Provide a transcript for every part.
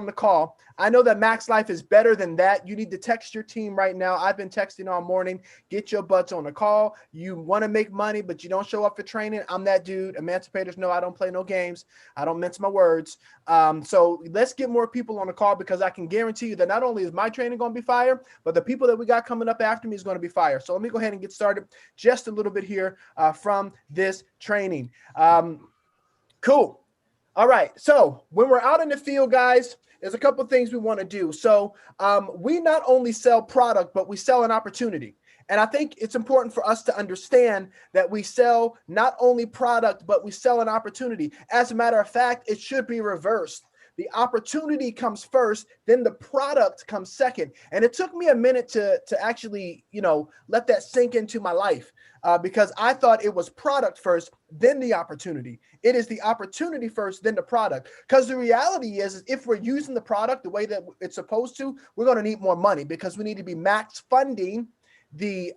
on the call. I know that Max Life is better than that. You need to text your team right now. I've been texting all morning. Get your butts on the call. You want to make money, but you don't show up for training. I'm that dude. Emancipators know I don't play no games. I don't mince my words. So let's get more people on the call, because I can guarantee you that not only is my training going to be fire, but the people that we got coming up after me is going to be fire. So let me go ahead and get started just a little bit here from this training. Cool. All right. So when we're out in the field, guys, there's a couple of things we want to do. So we not only sell product, but we sell an opportunity. And I think it's important for us to understand that we sell not only product, but we sell an opportunity. As a matter of fact, it should be reversed. The opportunity comes first, then the product comes second. And it took me a minute to actually, let that sink into my life. Because I thought it was product first, then the opportunity. It is the opportunity first, then the product. Because the reality is if we're using the product the way that it's supposed to, we're going to need more money, because we need to be max funding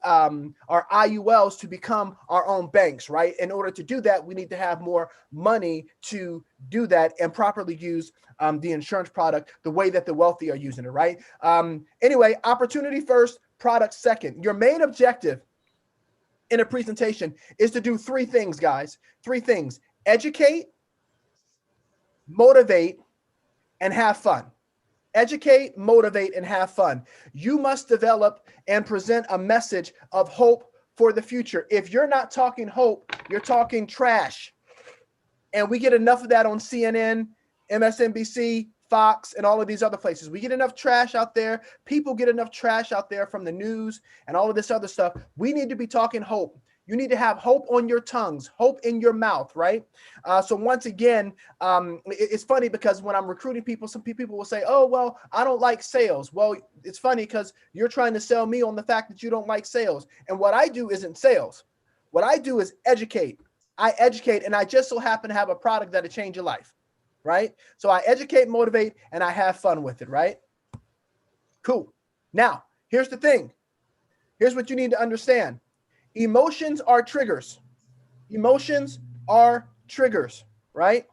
our IULs to become our own banks, right? In order to do that, we need to have more money to do that and properly use the insurance product the way that the wealthy are using it, right? Anyway, opportunity first, product second. Your main objective in a presentation is to do three things, guys. Three things: educate, motivate, and have fun. Educate, motivate, and have fun. You must develop and present a message of hope for the future. If you're not talking hope, you're talking trash. And we get enough of that on CNN, MSNBC, Fox, and all of these other places. We get enough trash out there. People get enough trash out there from the news and all of this other stuff. We need to be talking hope. You need to have hope on your tongues, hope in your mouth, right? So once again, it's funny because when I'm recruiting people, some people will say, oh, well, I don't like sales. Well, it's funny because you're trying to sell me on the fact that you don't like sales. And what I do isn't sales. What I do is educate. I educate, and I just so happen to have a product that'll change your life, right? So I educate, motivate, and I have fun with it, right? Cool. Now, here's the thing. Here's what you need to understand. Emotions are triggers. Emotions are triggers, right?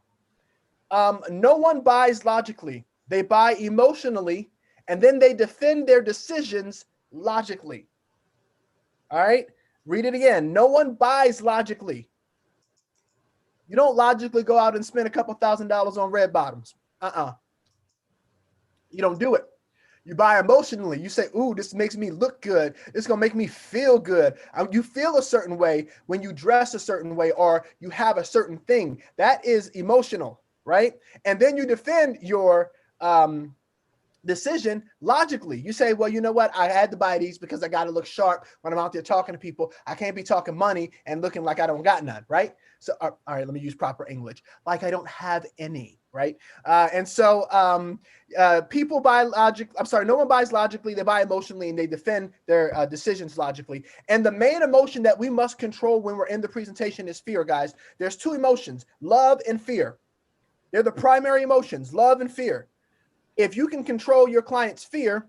No one buys logically. They buy emotionally, and then they defend their decisions logically. All right? Read it again. No one buys logically. You don't logically go out and spend a couple $1,000s on red bottoms. You don't do it. You buy emotionally. You say, ooh, this makes me look good. It's going to make me feel good. You feel a certain way when you dress a certain way or you have a certain thing. That is emotional, right? And then you defend your decision logically. You say, well, you know what? I had to buy these because I got to look sharp when I'm out there talking to people. I can't be talking money and looking like I don't got none, right? So, all right, let me use proper English. Like I don't have any, right? And so people buy logic. I'm sorry, no one buys logically. They buy emotionally and they defend their decisions logically. And the main emotion that we must control when we're in the presentation is fear, guys. There's two emotions, love and fear. They're the primary emotions, love and fear. If you can control your client's fear,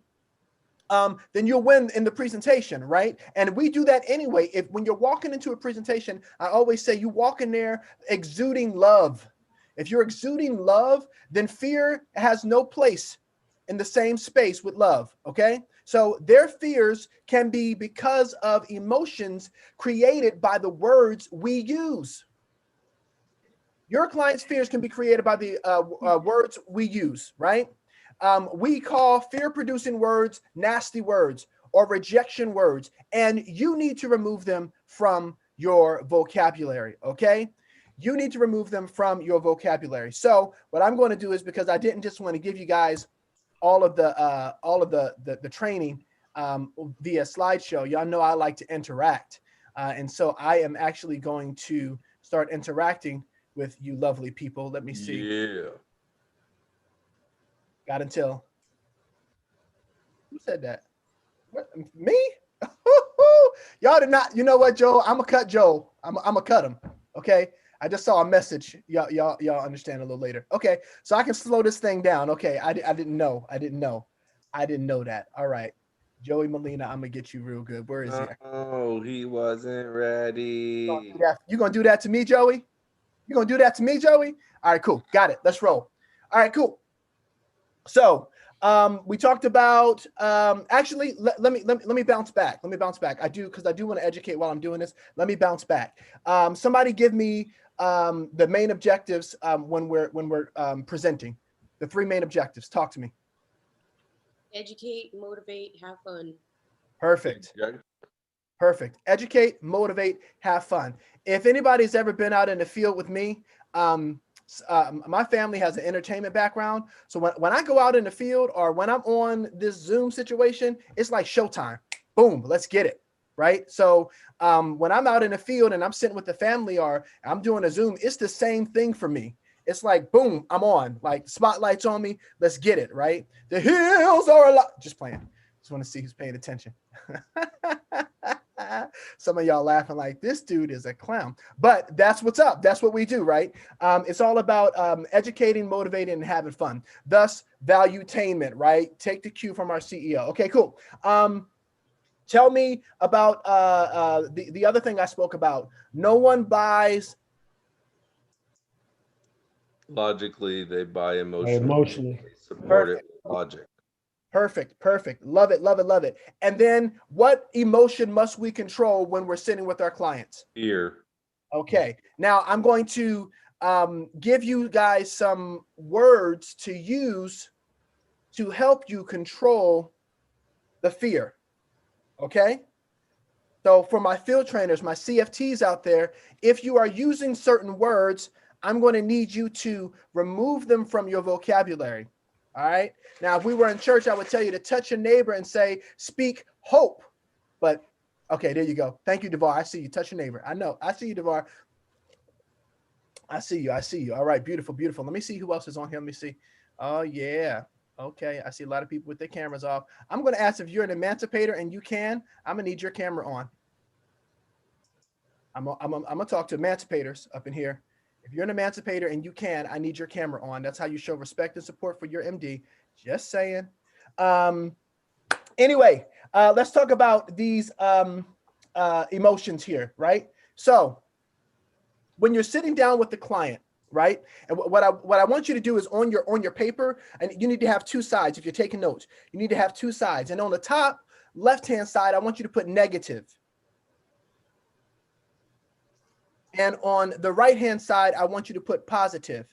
then you'll win in the presentation, right? And we do that anyway. When you're walking into a presentation, I always say you walk in there exuding love. If you're exuding love, then fear has no place in the same space with love, okay? So their fears can be because of emotions created by the words we use. Your client's fears can be created by the words we use, right? We call fear-producing words nasty words or rejection words, and you need to remove them from your vocabulary, okay? You need to remove them from your vocabulary. So what I'm going to do is, because I didn't just want to give you guys all of the training via slideshow, y'all know I like to interact, and so I am actually going to start interacting with you lovely people. Let me see. Yeah. Got until. Who said that? What, me? Y'all did not. You know what, Joe? I'm gonna cut Joe. I'm gonna cut him. Okay. I just saw a message. Y'all understand a little later. Okay. So I can slow this thing down. Okay. I didn't know. I didn't know that. All right. Joey Molina, I'm gonna get you real good. Where is he? Oh, he wasn't ready. You gonna do that to me, Joey? You gonna do that to me, Joey? All right, cool. Got it. Let's roll. All right, cool. So we talked about actually let me bounce back. Let me bounce back. I do because I do want to educate while I'm doing this. Let me bounce back. Somebody give me the main objectives when we're presenting. The three main objectives. Talk to me. Educate, motivate, have fun. Perfect. Perfect. Educate, motivate, have fun. If anybody's ever been out in the field with me, my family has an entertainment background. So when I go out in the field or when I'm on this Zoom situation, it's like showtime. Boom, let's get it. Right. So when I'm out in the field and I'm sitting with the family or I'm doing a Zoom, it's the same thing for me. It's like, boom, I'm on, like spotlights on me. Let's get it. Right. The hills are alive. Just playing. Just want to see who's paying attention. Some of y'all laughing like this dude is a clown, but that's what's up. That's what we do, right? It's all about educating, motivating, and having fun. Thus, valuetainment, right? Take the cue from our CEO. Okay, cool. Tell me about the other thing I spoke about. No one buys. Logically, they buy emotionally. Emotionally. They support it with logic. Perfect. Perfect. Love it. Love it. Love it. And then what emotion must we control when we're sitting with our clients? Fear. Okay. Now I'm going to give you guys some words to use to help you control the fear. Okay. So for my field trainers, my CFTs out there, if you are using certain words, I'm going to need you to remove them from your vocabulary. All right. Now, if we were in church, I would tell you to touch your neighbor and say, speak hope. But okay, there you go. Thank you, Devar. I see you. Touch your neighbor. I know. I see you, Devar. I see you. I see you. All right. Beautiful. Beautiful. Let me see who else is on here. Let me see. Oh, yeah. Okay. I see a lot of people with their cameras off. I'm going to ask if you're an emancipator and you can. I'm going to need your camera on. I'm going to talk to emancipators up in here. If you're an emancipator and you can, I need your camera on. That's how you show respect and support for your MD. Just saying. Anyway, let's talk about these emotions here, right? So when you're sitting down with the client, right? And what I want you to do is on your paper, and you need to have two sides. If you're taking notes, you need to have two sides. And on the top left-hand side, I want you to put negative. And on the right-hand side, I want you to put positive.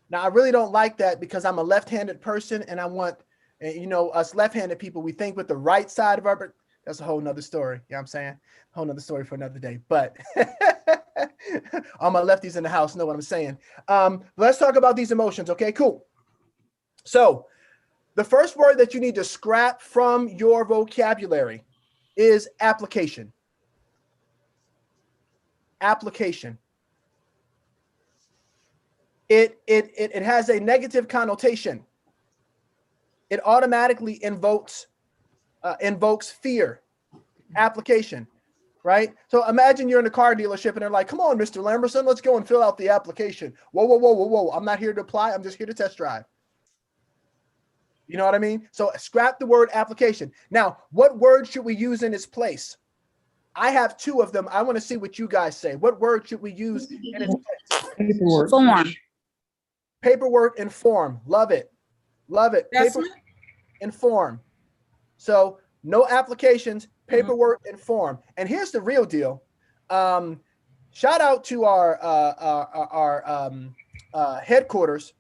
Now, I really don't like that because I'm a left-handed person and I want, us left-handed people, we think with the right side of our, that's a whole nother story. You know what I'm saying? Whole nother story for another day. But all my lefties in the house know what I'm saying. Let's talk about these emotions. Okay, cool. So the first word that you need to scrap from your vocabulary is application. Application. It has a negative connotation. It automatically invokes fear. Application, right? So imagine you're in a car dealership and they're like, "Come on, Mr. Lamberson, let's go and fill out the application." Whoa, whoa, whoa, whoa, whoa! I'm not here to apply. I'm just here to test drive. You know what I mean? So scrap the word application. Now, what word should we use in its place? I have two of them. I want to see what you guys say. What word should we use in its place? Paperwork. Form. Paperwork and form. Love it. Love it. Paper and form. So no applications, paperwork and form. And here's the real deal. Shout out to our headquarters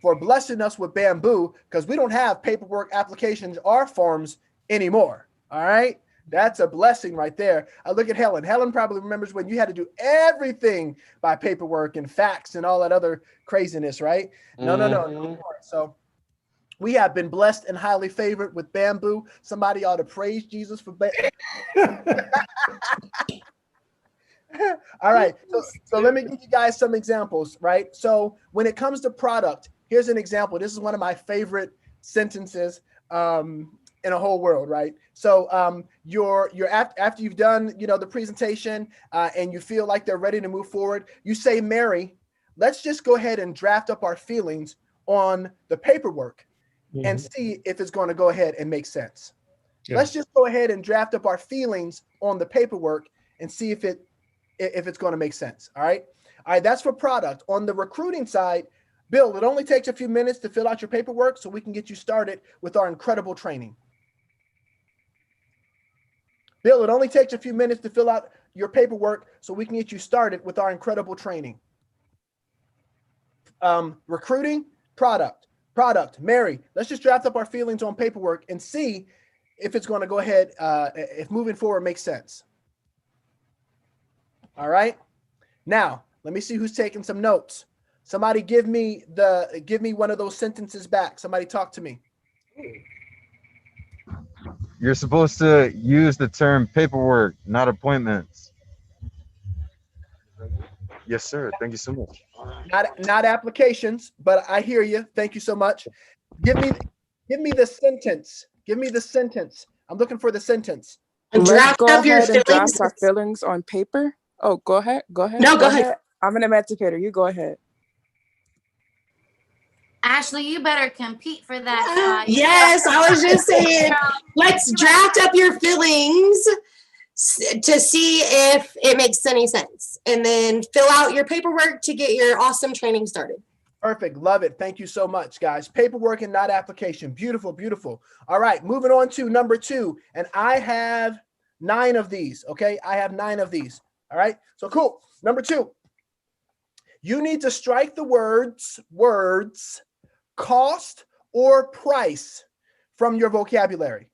for blessing us with bamboo, because we don't have paperwork, applications, or forms anymore. All right. That's a blessing right there. I look at Helen. Helen probably remembers when you had to do everything by paperwork and fax and all that other craziness, right? No. So we have been blessed and highly favored with bamboo. Somebody ought to praise Jesus for All right. So let me give you guys some examples, right? So when it comes to product, here's an example. This is one of my favorite sentences in a whole world, right? So you're after you've done, the presentation and you feel like they're ready to move forward, you say, "Mary, let's just go ahead and draft up our feelings on the paperwork and see if it's going to go ahead and make sense." Yeah. Let's just go ahead and draft up our feelings on the paperwork and see if it's going to make sense. All right. All right. That's for product. On the recruiting side, Bill, it only takes a few minutes to fill out your paperwork so we can get you started with our incredible training. Bill, it only takes a few minutes to fill out your paperwork so we can get you started with our incredible training. Recruiting, product. Mary, let's just draft up our feelings on paperwork and see if it's going to go ahead, if moving forward makes sense. All right. Now, let me see who's taking some notes. Somebody give me one of those sentences back. Somebody talk to me. You're supposed to use the term paperwork, not appointments. Yes, sir. Thank you so much. Not applications, but I hear you. Thank you so much. Give me the sentence. Give me the sentence. I'm looking for the sentence. Let's go Draft up your ahead and feelings. draft our feelings on paper. Oh, go ahead. Go ahead. No, go ahead. I'm an emancipator. You go ahead. Ashley, you better compete for that spot. Yes, I was just saying, let's draft up your feelings to see if it makes any sense. And then fill out your paperwork to get your awesome training started. Perfect. Love it. Thank you so much, guys. Paperwork and not application. Beautiful, beautiful. All right, moving on to number 2. And I have 9 of these, okay? I have 9 of these. All right, so cool. Number 2, you need to strike the words, cost or price from your vocabulary.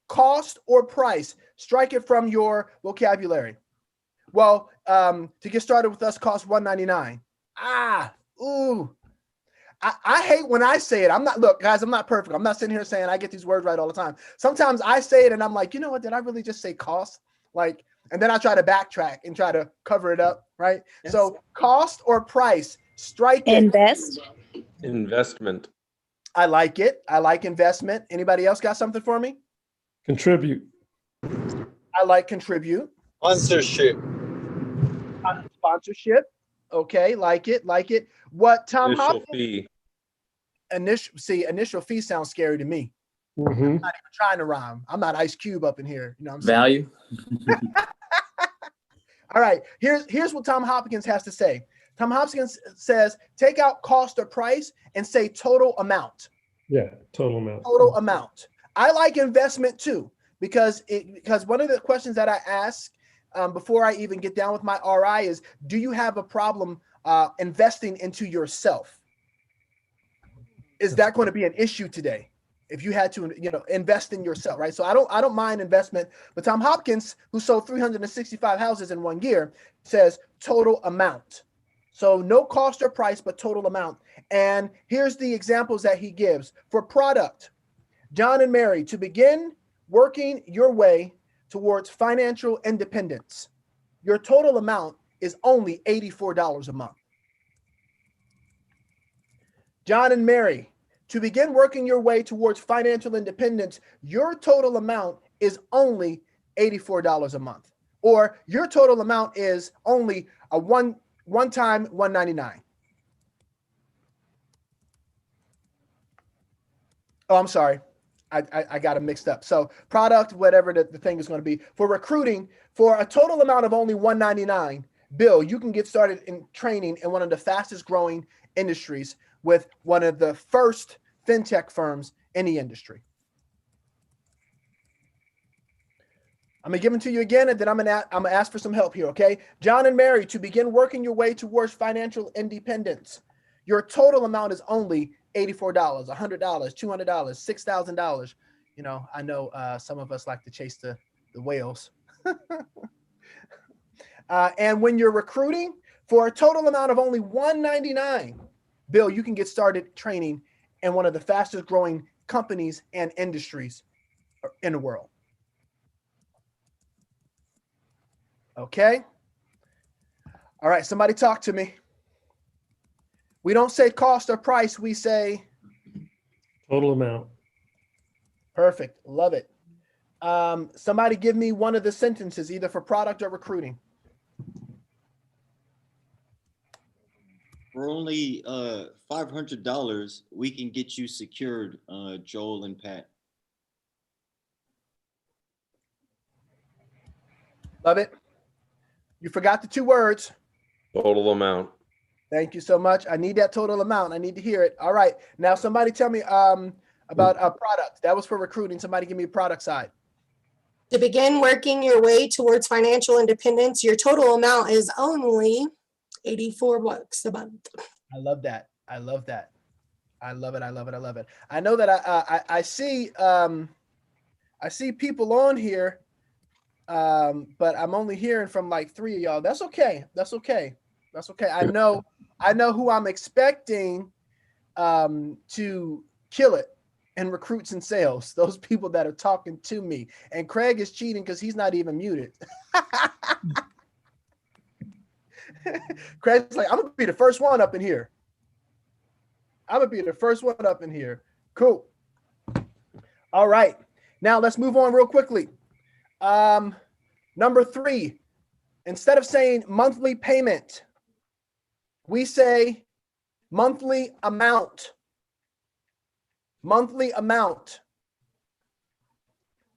Cost or price. Strike it from your vocabulary. Well, to get started with us costs $199. I hate when I say it. Look, guys, I'm not perfect. I'm not sitting here saying I get these words right all the time. Sometimes I say it and I'm like, you know what? Did I really just say cost? And then I try to backtrack and try to cover it up, right? Yes. So cost or price, strike it. Invest. Investment. I like it. I like investment. Anybody else got something for me? Contribute. I like contribute. Sponsorship. Sponsorship. Okay, like it. What Tom Initial fee. Initial fee sounds scary to me. Mm-hmm. I'm not even trying to rhyme. I'm not Ice Cube up in here. You know what I'm saying? Value. All right, here's what Tom Hopkins has to say. Tom Hopkins says, take out cost or price and say total amount. Yeah, total amount. Total amount. I like investment too, because one of the questions that I ask before I even get down with my RI is, do you have a problem investing into yourself? Is that going to be an issue today? If you had to, invest in yourself, right? So I don't mind investment, but Tom Hopkins, who sold 365 houses in 1 year, says total amount. So no cost or price, but total amount. And here's the examples that he gives. For product, John and Mary, to begin working your way towards financial independence, your total amount is only $84 a month. John and Mary, to begin working your way towards financial independence, your total amount is only $84 a month. Or your total amount is only a one-time $199. Oh, I'm sorry. I got it mixed up. So product, whatever the thing is going to be. For recruiting, for a total amount of only $199, Bill, you can get started in training in one of the fastest growing industries with one of the first fintech firms in the industry. I'm going to give them to you again, and then I'm going to ask for some help here, okay? John and Mary, to begin working your way towards financial independence, your total amount is only $84, $100, $200, $6,000. I know some of us like to chase the whales. And when you're recruiting, for a total amount of only $199, Bill, you can get started training in one of the fastest growing companies and industries in the world. Okay. All right. Somebody talk to me. We don't say cost or price. We say total amount. Perfect. Love it. Somebody give me one of the sentences, either for product or recruiting. For only $500, we can get you secured, Joel and Pat. Love it. You forgot the 2 words. Total amount. Thank you so much. I need that total amount. I need to hear it. All right. Now somebody tell me about a product. That was for recruiting. Somebody give me a product side. To begin working your way towards financial independence, your total amount is only $84 a month. I love that. I love that. I love it. I love it. I love it. I know that I see people on here, but I'm only hearing from like 3 of y'all. That's okay. That's okay. That's okay. I know who I'm expecting to kill it in recruits and sales. Those people that are talking to me. And Craig is cheating because he's not even muted. Craig's like, I'm gonna be the first one up in here. I'm gonna be the first one up in here. Cool. All right. Now let's move on real quickly. Number 3, instead of saying monthly payment, we say monthly amount. Monthly amount.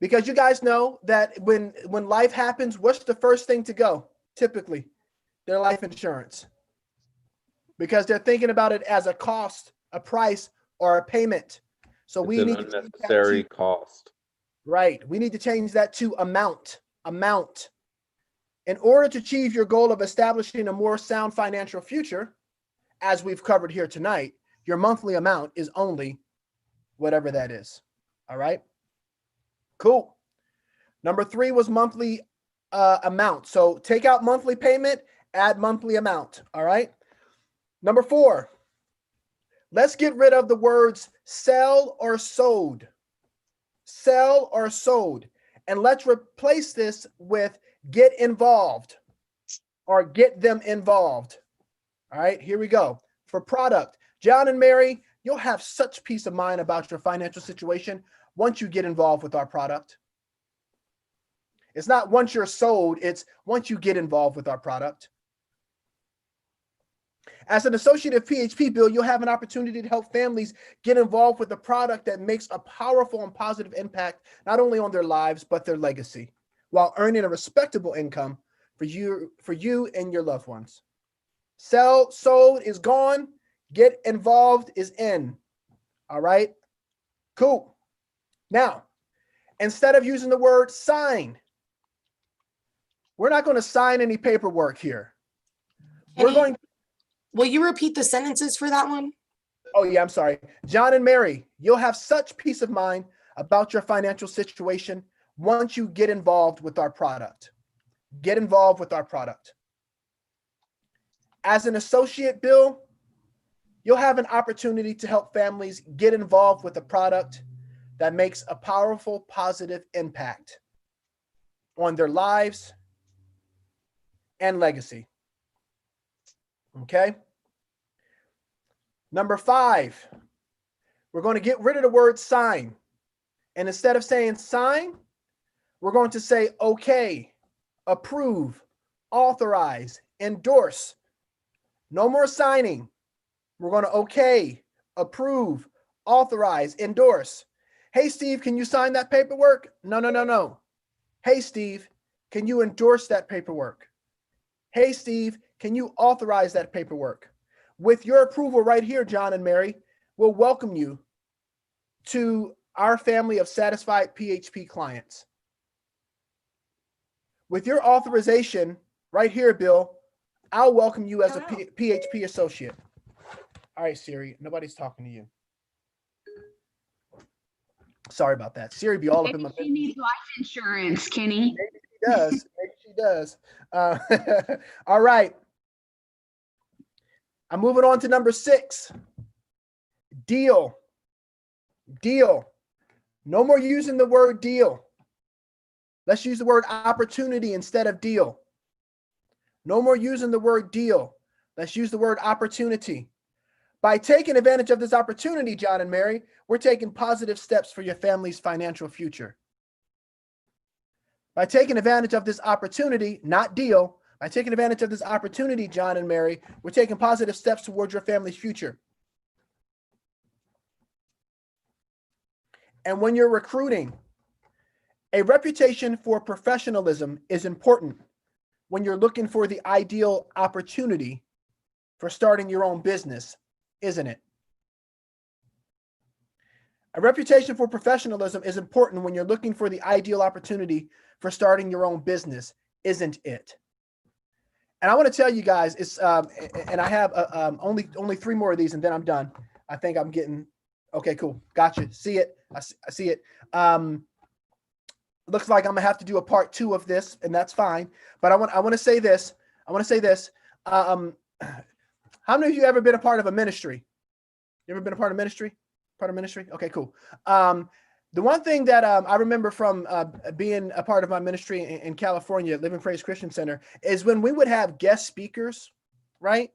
Because you guys know that when life happens, what's the first thing to go? Typically, their life insurance. Because they're thinking about it as a cost, a price, or a payment. So we need an unnecessary cost. Right. We need to change that to amount. Amount. In order to achieve your goal of establishing a more sound financial future, as we've covered here tonight, your monthly amount is only whatever that is. All right. Cool. Number 3 was monthly amount. So take out monthly payment, add monthly amount. All right. Number 4, let's get rid of the words sell or sold. Sell or sold. And let's replace this with get involved or get them involved. All right, here we go. For product, John and Mary, you'll have such peace of mind about your financial situation once you get involved with our product. It's not once you're sold, it's once you get involved with our product. As an associate of PHP, Bill, you'll have an opportunity to help families get involved with a product that makes a powerful and positive impact, not only on their lives, but their legacy, while earning a respectable income for you and your loved ones. Sold is gone. Get involved is in. All right. Cool. Now, instead of using the word sign, we're not going to sign any paperwork here. Will you repeat the sentences for that one? Oh, yeah, I'm sorry. John and Mary, you'll have such peace of mind about your financial situation once you get involved with our product. Get involved with our product. As an associate, Bill, you'll have an opportunity to help families get involved with a product that makes a powerful, positive impact on their lives and legacy. Okay. Number 5, we're going to get rid of the word sign. And instead of saying sign, we're going to say okay, approve, authorize, endorse. No more signing. We're going to okay, approve, authorize, endorse. Hey, Steve, can you sign that paperwork? No. Hey, Steve, can you endorse that paperwork? Hey, Steve, can you authorize that paperwork? With your approval right here, John and Mary, we'll welcome you to our family of satisfied PHP clients. With your authorization right here, Bill, I'll welcome you as a PHP associate. All right, Siri, nobody's talking to you. Sorry about that. Siri be all up in my business. She needs life insurance, Kenny. Maybe she does. Maybe she does. All right. I'm moving on to number 6. Deal. Deal. No more using the word deal. Let's use the word opportunity instead of deal. No more using the word deal. Let's use the word opportunity. By taking advantage of this opportunity, John and Mary, we're taking positive steps for your family's financial future. By taking advantage of this opportunity, not deal, by taking advantage of this opportunity, John and Mary, we're taking positive steps towards your family's future. And when you're recruiting, a reputation for professionalism is important when you're looking for the ideal opportunity for starting your own business, isn't it? A reputation for professionalism is important when you're looking for the ideal opportunity for starting your own business, isn't it? And I want to tell you guys, it's and I have only 3 more of these, and then I'm done. I think I'm getting okay. Cool, gotcha. See it? I see it. Looks like I'm gonna have to do a part 2 of this, and that's fine. But I want to say this. How many of you ever been a part of a ministry? You ever been a part of ministry? Part of ministry? Okay, cool. The one thing that I remember from being a part of my ministry in California, Living Praise Christian Center, is when we would have guest speakers, right?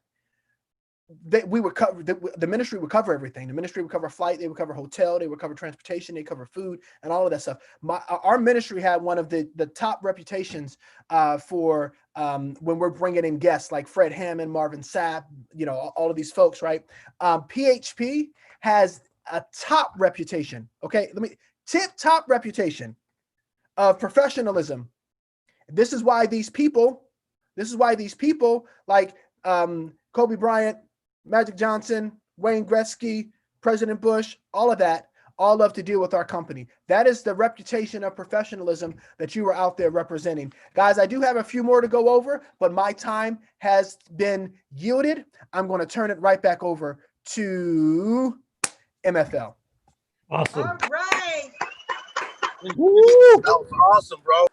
We would cover the ministry would cover everything. The ministry would cover flight, they would cover hotel, they would cover transportation, they cover food, and all of that stuff. Our ministry had one of the top reputations for when we're bringing in guests like Fred Hammond, Marvin Sapp, all of these folks, right? PHP has a top reputation. Okay, top reputation of professionalism. This is why these people like Kobe Bryant, Magic Johnson, Wayne Gretzky, President Bush, all of that, all love to deal with our company. That is the reputation of professionalism that you are out there representing. Guys, I do have a few more to go over, but my time has been yielded. I'm going to turn it right back over to MFL. Awesome. All right. Woo, that was awesome, bro.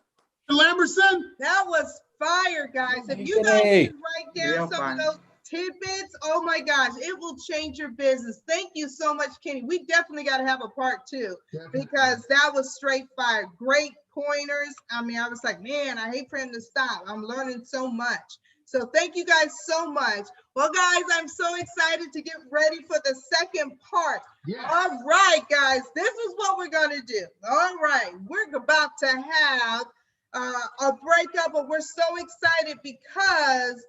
Lamberson? That was fire, guys. If you guys can write down some of those tidbits, oh my gosh, it will change your business. Thank you so much, Kenny. We definitely got to have a part 2 because that was straight fire. Great pointers. I mean, I was like, man, I hate for him to stop. I'm learning so much. So thank you guys so much. Well, guys, I'm so excited to get ready for the second part. Yeah. All right, guys, this is what we're going to do. All right, we're about to have a breakup, but we're so excited because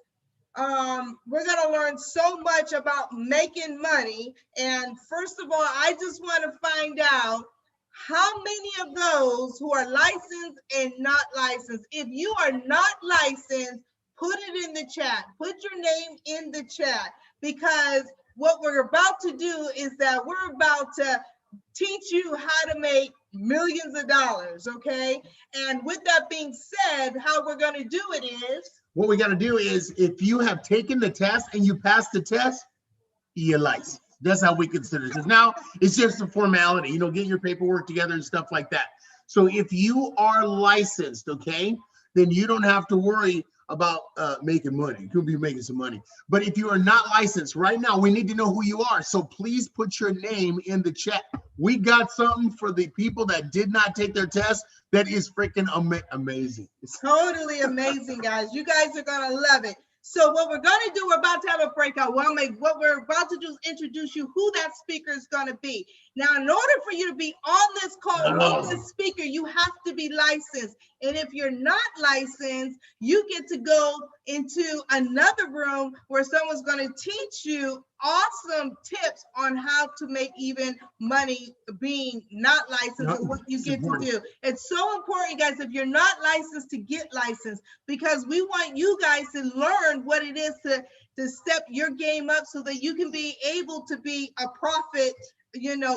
we're going to learn so much about making money. And first of all, I just want to find out how many of those who are licensed and not licensed. If you are not licensed, put it in the chat. Put your name in the chat, because what we're about to do is that we're about to teach you how to make millions of dollars, okay? And with that being said, how we're going to do it is, what we got to do is, if you have taken the test and you passed the test, you're licensed. That's how we consider it. Because now it's just a formality, getting your paperwork together and stuff like that. So if you are licensed, okay, then you don't have to worry about making money. You could be making some money. But if you are not licensed right now, we need to know who you are. So please put your name in the chat. We got something for the people that did not take their test that is freaking amazing. It's totally amazing, guys. You guys are going to love it. So what we're going to do, we're about to have a breakout. What we're about to do is introduce you who that speaker is going to be. Now, in order for you to be on this call with this speaker, you have to be licensed. And if you're not licensed, you get to go into another room where someone's going to teach you awesome tips on how to make even money being not licensed and what you get to do. It's so important, guys, if you're not licensed, to get licensed, because we want you guys to learn what it is to step your game up so that you can be able to be a profit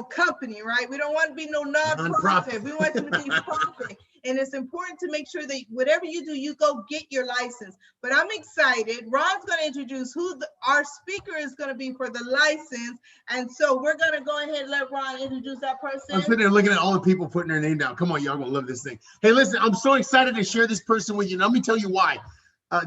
company, right? We don't want to be no non-profit. We want to be profit. And it's important to make sure that whatever you do, you go get your license. But I'm excited. Ron's going to introduce who our speaker is going to be for the license. And so we're going to go ahead and let Ron introduce that person. I'm sitting there looking at all the people putting their name down. Come on, y'all going to love this thing. Hey, listen, I'm so excited to share this person with you. Let me tell you why.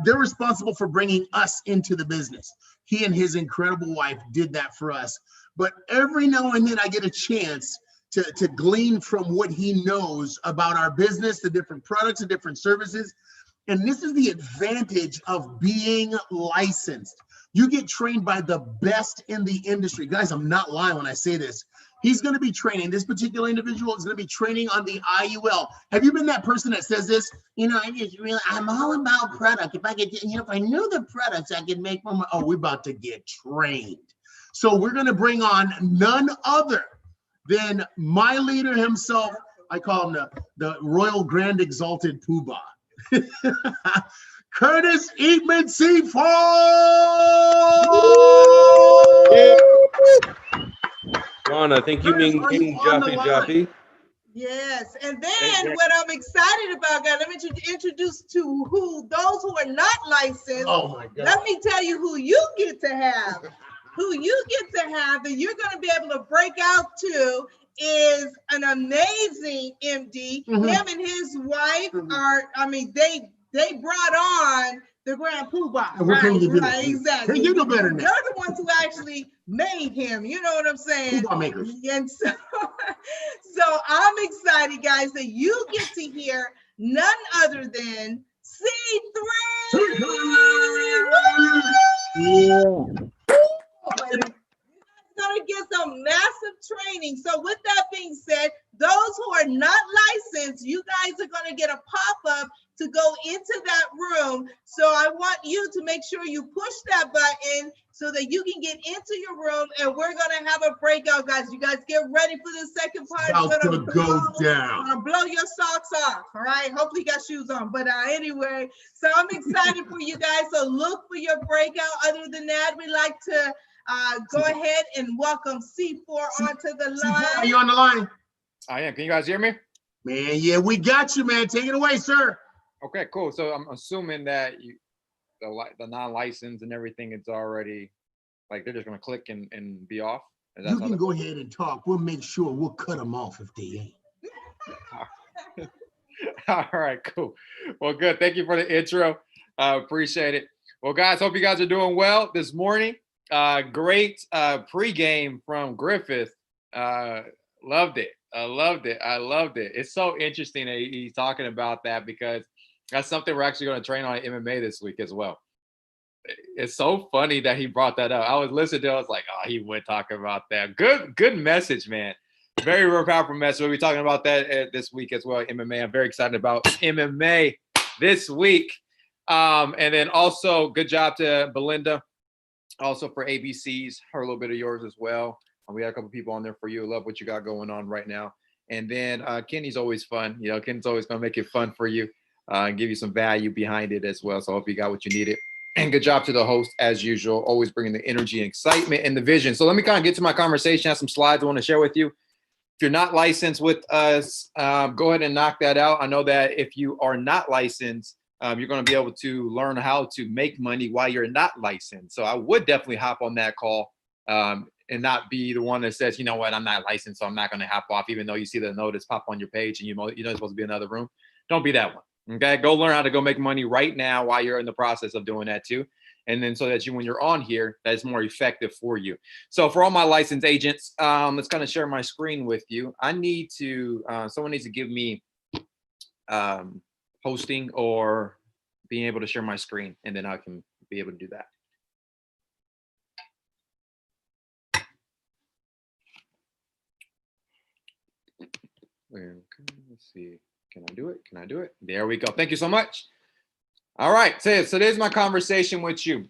They're responsible for bringing us into the business. He and his incredible wife did that for us. But every now and then I get a chance to glean from what he knows about our business, the different products, the different services. And this is the advantage of being licensed. You get trained by the best in the industry. Guys, I'm not lying when I say this. He's going to be training, this particular individual is going to be training on the IUL. Have you been that person that says this? I'm all about product. If I could, if I knew the products, I could make more money. Oh, we're about to get trained. So we're going to bring on none other than my leader himself. I call him the Royal Grand Exalted Poobah. Curtis Eatman C4. Ron, I think you mean Are you King on the Joffy line? Joffy. Yes, and then what I'm excited about, guys, let me introduce to those who are not licensed. Oh my God. Let me tell you who you get to have. Who you get to have that you're going to be able to break out to is an amazing MD. Mhm. Him and his wife are, I mean, they brought on the Grand Poobah. And what can you do? Right, exactly. Hey, you know better than They're that. the ones who actually made him. You know what I'm saying? Poobah makers. And so, so I'm excited, guys, that you get to hear none other than C3. Gonna get some massive training. So with that being said, those who are not licensed, you guys are gonna get a pop-up to go into that room. So I want you to make sure you push that button so that you can get into your room, and we're gonna have a breakout, guys. You guys get ready for the second part. About to go down. Gonna blow your socks off. All right. Hopefully you got shoes on. But anyway, so I'm excited for you guys. So look for your breakout. Other than that, we like to go ahead and welcome C4 onto the line. Are you on the line? I am. Can you guys hear me? Man, yeah, we got you, man. Take it away, sir. Okay, cool. So I'm assuming that the non-licensed and everything, it's already like they're just gonna click and be off. You can go ahead and talk. We'll make sure we'll cut them off if they ain't. All right, cool. Well, good. Thank you for the intro. Appreciate it. Well, guys, hope you guys are doing well this morning. Great pregame from Griffith. Loved it. I loved it. I loved it. It's so interesting that he's talking about that because that's something we're actually going to train on in MMA this week as well. It's so funny that he brought that up. I was listening to it. I was like, oh, he would talk about that. Good message, man. Very, very powerful message. We'll be talking about that this week as well. MMA. I'm very excited about MMA this week. And then also good job to Belinda. Also for ABCs, heard a little bit of yours as well. We had a couple people on there for you. Love what you got going on right now. And then Kenny's always fun. You know, Kenny's always going to make it fun for you and give you some value behind it as well. So I hope you got what you needed. And good job to the host as usual, always bringing the energy and excitement and the vision. So let me kind of get to my conversation. I have some slides I want to share with you. If you're not licensed with us, go ahead and knock that out. I know that if you are not licensed, you're going to be able to learn how to make money while you're not licensed. So I would definitely hop on that call and not be the one that says, you know what, I'm not licensed, so I'm not going to hop off, even though you see the notice pop on your page and you know it's supposed to be another room. Don't be that one. Okay, go learn how to go make money right now while you're in the process of doing that too. And then so that when you're on here, that is more effective for you. So for all my licensed agents, let's kind of share my screen with you. I need to, someone needs to give me hosting or being able to share my screen, and then I can be able to do that. Let's see. Can I do it? Can I do it? There we go. Thank you so much. All right. So today's my conversation with you.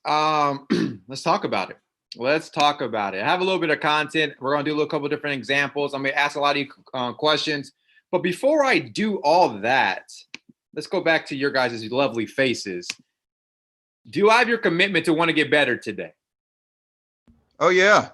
Let's talk about it. Let's talk about it. I have a little bit of content. We're going to do a couple of different examples. I'm going to ask a lot of you questions. But before I do all that, let's go back to your guys' lovely faces. Do I have your commitment to want to get better today? Oh, yeah.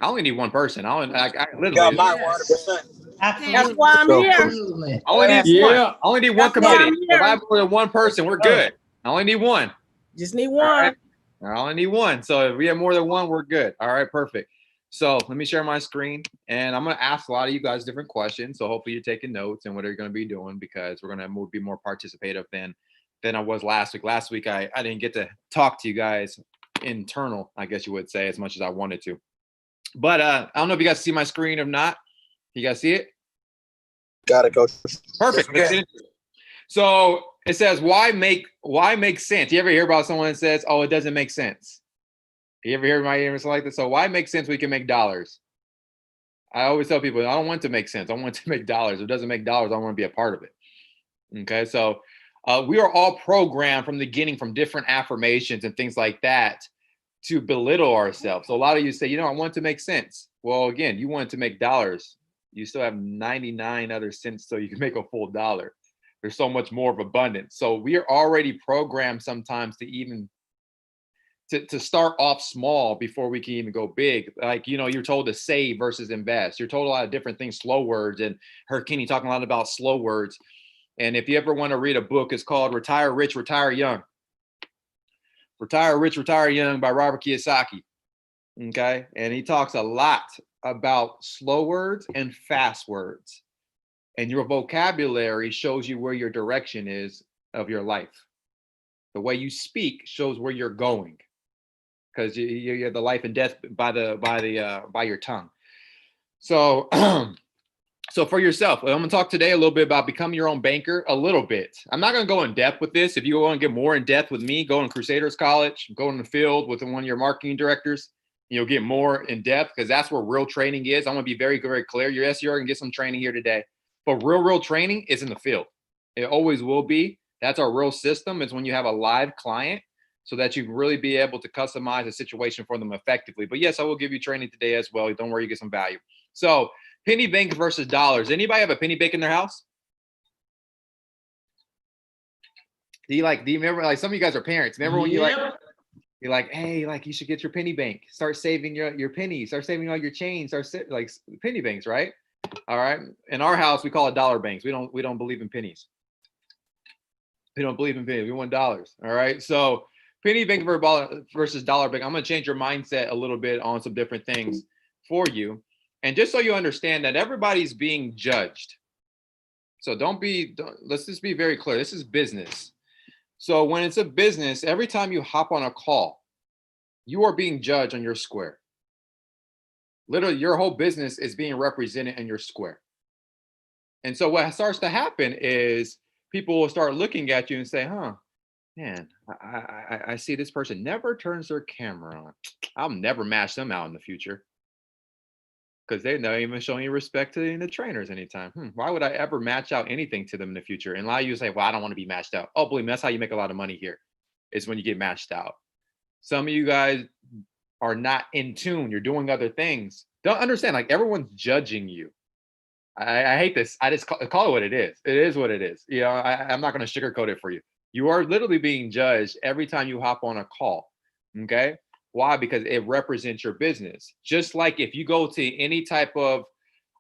I only need one person. I literally got my 100%. That's why I'm here. I only need one. I only need one committee. If I have more than one person, we're good. I only need one. Just need one. Right. I only need one. So if we have more than one, we're good. All right, perfect. So let me share my screen, and I'm going to ask a lot of you guys different questions. So hopefully you're taking notes and what are you going to be doing, because we're going to be more participative than I was last week. Last week, I didn't get to talk to you guys internal, I guess you would say, as much as I wanted to. But I don't know if you guys see my screen or not. You guys see it? Got it, coach. Perfect. Yes, so it says, why make sense? You ever hear about someone that says, oh, it doesn't make sense? You ever hear my answer like this? So why make sense? We can make dollars. I always tell people, I don't want to make sense. I want to make dollars. If it doesn't make dollars, I don't want to be a part of it. Okay. So we are all programmed from the beginning from different affirmations and things like that to belittle ourselves. So a lot of you say, I want to make sense. Well, again, you want to make dollars. You still have 99 other cents so you can make a full dollar. there's so much more of abundance. So we are already programmed sometimes to even to start off small before we can even go big. Like, you know, you're told to save versus invest. You're told a lot of different things, slow words, and heard Kenny talking a lot about slow words. And if you ever want to read a book, it's called Retire Rich, Retire Young. Retire Rich, Retire Young by Robert Kiyosaki. Okay. And he talks a lot about slow words and fast words. And your vocabulary shows you where your direction is of your life. The way you speak shows where you're going, because you have the life and death by your tongue. So, so for yourself, I'm gonna talk today a little bit about becoming your own banker. A little bit. I'm not gonna go in depth with this. If you want to get more in depth with me, go to Crusaders College, go in the field with one of your marketing directors. You'll get more in depth, because that's where real training is. I'm gonna be very, very clear. Your SDR can get some training here today, but real training is in the field. It always will be. That's our real system, is when you have a live client, so that you can really be able to customize a situation for them effectively. But yes, I will give you training today as well. Don't worry, you get some value. So penny bank versus dollars. Anybody have a penny bank in their house? Do you remember, like, some of you guys are parents. Remember when you're like, hey, like, you should get your penny bank. Start saving your pennies. Start saving all your change. Like penny banks, right? All right. In our house, we call it dollar banks. We don't believe in pennies. We don't believe in pennies. We want dollars. All right. So penny bank versus dollar bank. I'm going to change your mindset a little bit on some different things for you. And just so you understand that everybody's being judged. So let's just be very clear. This is business. So when it's a business, every time you hop on a call, you are being judged on your square. Literally, your whole business is being represented in your square. And so what starts to happen is people will start looking at you and say, huh, man, I see this person never turns their camera on. I'll never match them out in the future, because they're not even showing you respect to the trainers anytime. Why would I ever match out anything to them in the future? And a lot of you say, well, I don't want to be matched out. Oh, believe me, that's how you make a lot of money here, is when you get matched out. Some of you guys are not in tune. You're doing other things. Don't understand, like, everyone's judging you. I hate this. I just call it what it is. It is what it is. You know, I'm not going to sugarcoat it for you. You are literally being judged every time you hop on a call. Okay. Why? Because it represents your business. Just like if you go to any type of,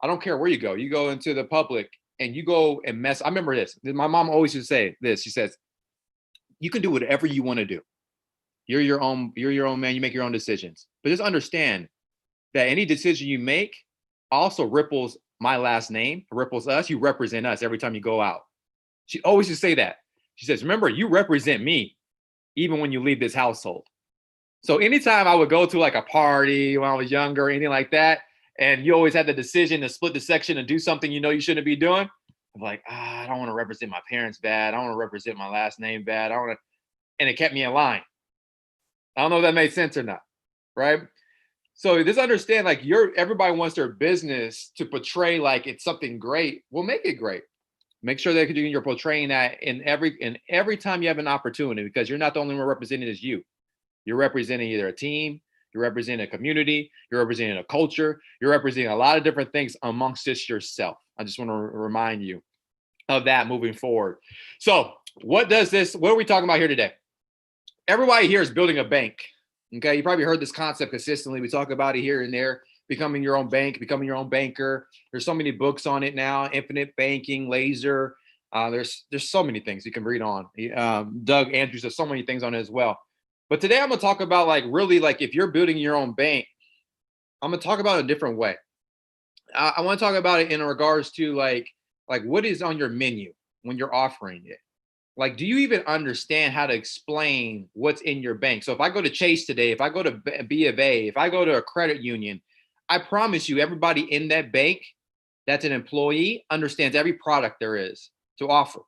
I don't care where you go into the public and you go and mess. I remember this. My mom always used to say this. She says, you can do whatever you want to do. You're your own man. You make your own decisions. But just understand that any decision you make also ripples my last name, ripples us. You represent us every time you go out. She always used to say that. She says, remember, you represent me even when you leave this household. So anytime I would go to like a party when I was younger or anything like that, and you always had the decision to split the section and do something you know you shouldn't be doing, I'm like, I don't want to represent my parents bad. I don't want to represent my last name bad. And it kept me in line. I don't know if that made sense or not, right? So just understand, like, everybody wants their business to portray like it's something great. Well, make it great. Make sure that you're portraying that in every time you have an opportunity, because you're not the only one representing as you. You're representing either a team, you're representing a community, you're representing a culture, you're representing a lot of different things amongst just yourself. I just want to remind you of that moving forward. So what are we talking about here today? Everybody here is building a bank. Okay, you probably heard this concept consistently. We talk about it here and there, becoming your own bank, becoming your own banker. There's so many books on it now, infinite banking, laser. There's so many things you can read on. Doug Andrews has so many things on it as well. But today I'm going to talk about, like, really, like, if you're building your own bank, I'm going to talk about it a different way. I want to talk about it in regards to like what is on your menu when you're offering it. Like, do you even understand how to explain what's in your bank? So if I go to Chase today, if I go to B of A, if I go to a credit union, I promise you everybody in that bank that's an employee understands every product there is to offer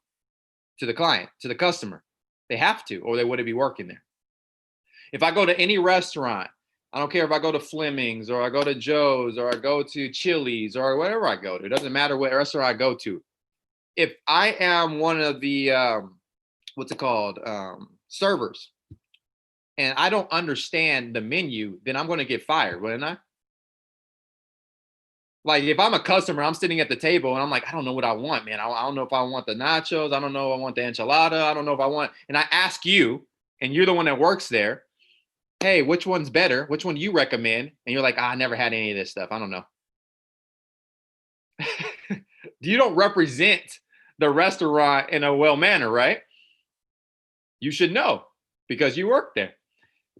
to the client, to the customer. They have to, or they wouldn't be working there. If I go to any restaurant, I don't care if I go to Fleming's or I go to Joe's or I go to Chili's or whatever I go to. It doesn't matter what restaurant I go to. If I am one of the, servers, and I don't understand the menu, then I'm going to get fired, wouldn't I? Like if I'm a customer, I'm sitting at the table and I'm like, I don't know what I want, man. I don't know if I want the nachos. I don't know if I want the enchilada. I don't know if I want, and I ask you, and you're the one that works there, hey, which one's better? Which one do you recommend? And you're like, I never had any of this stuff. I don't know. You don't represent the restaurant in a well manner, right? You should know because you work there.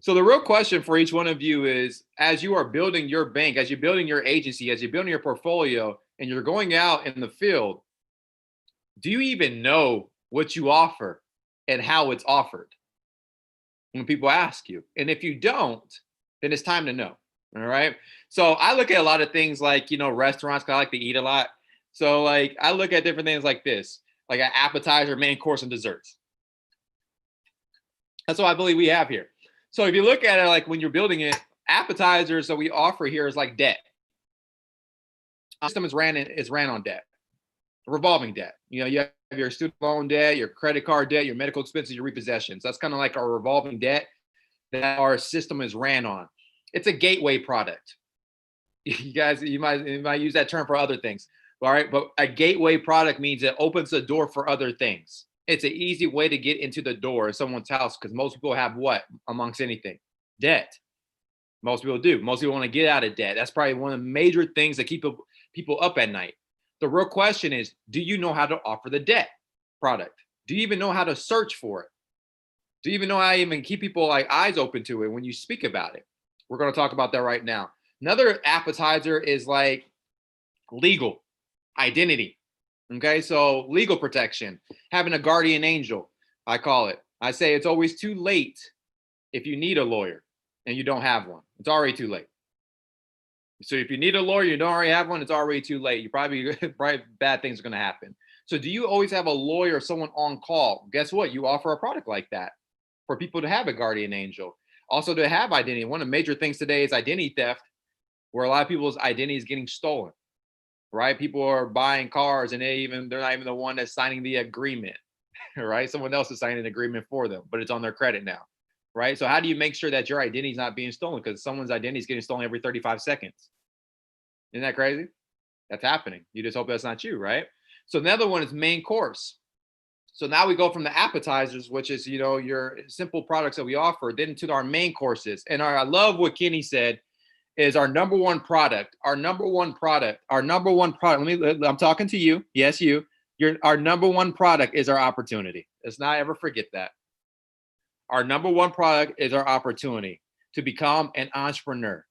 So the real question for each one of you is, as you are building your bank, as you're building your agency, as you're building your portfolio, and you're going out in the field, do you even know what you offer and how it's offered when people ask you? And if you don't, then it's time to know. All right. So I look at a lot of things like, restaurants, because I like to eat a lot. So like I look at different things like this, like an appetizer, main course, and desserts. That's what I believe we have here. So if you look at it, like when you're building it, appetizers that we offer here is like debt. Our system is ran on debt, revolving debt. You have your student loan debt, your credit card debt, your medical expenses, your repossessions. That's kind of like our revolving debt that our system is ran on. It's a gateway product. You guys, you might use that term for other things. All right, but a gateway product means it opens the door for other things. It's an easy way to get into the door of someone's house because most people have what amongst anything? Debt. Most people do. Most people want to get out of debt. That's probably one of the major things that keep people up at night. The real question is, do you know how to offer the debt product? Do you even know how to search for it? Do you even know how to even keep people like eyes open to it when you speak about it? We're going to talk about that right now. Another appetizer is like legal identity. Okay, so legal protection, having a guardian angel, I call it. I say it's always too late if you need a lawyer and you don't have one. It's already too late. So if you need a lawyer, you don't already have one, it's already too late. You probably bad things are going to happen. So do you always have a lawyer or someone on call? Guess what? You offer a product like that for people to have a guardian angel. Also to have identity. One of the major things today is identity theft, where a lot of people's identity is getting stolen. Right? People are buying cars and they're not even the one that's signing the agreement, right? Someone else is signing an agreement for them, but it's on their credit now, right? So how do you make sure that your identity is not being stolen? Because someone's identity is getting stolen every 35 seconds. Isn't that crazy? That's happening. You just hope that's not you, right? So the other one is main course. So now we go from the appetizers, which is, your simple products that we offer, then to our main courses. And I love what Kenny said, is our number one product. I'm talking to you. Yes, you. Our number one product is our opportunity. Let's not ever forget that. Our number one product is our opportunity to become an entrepreneur.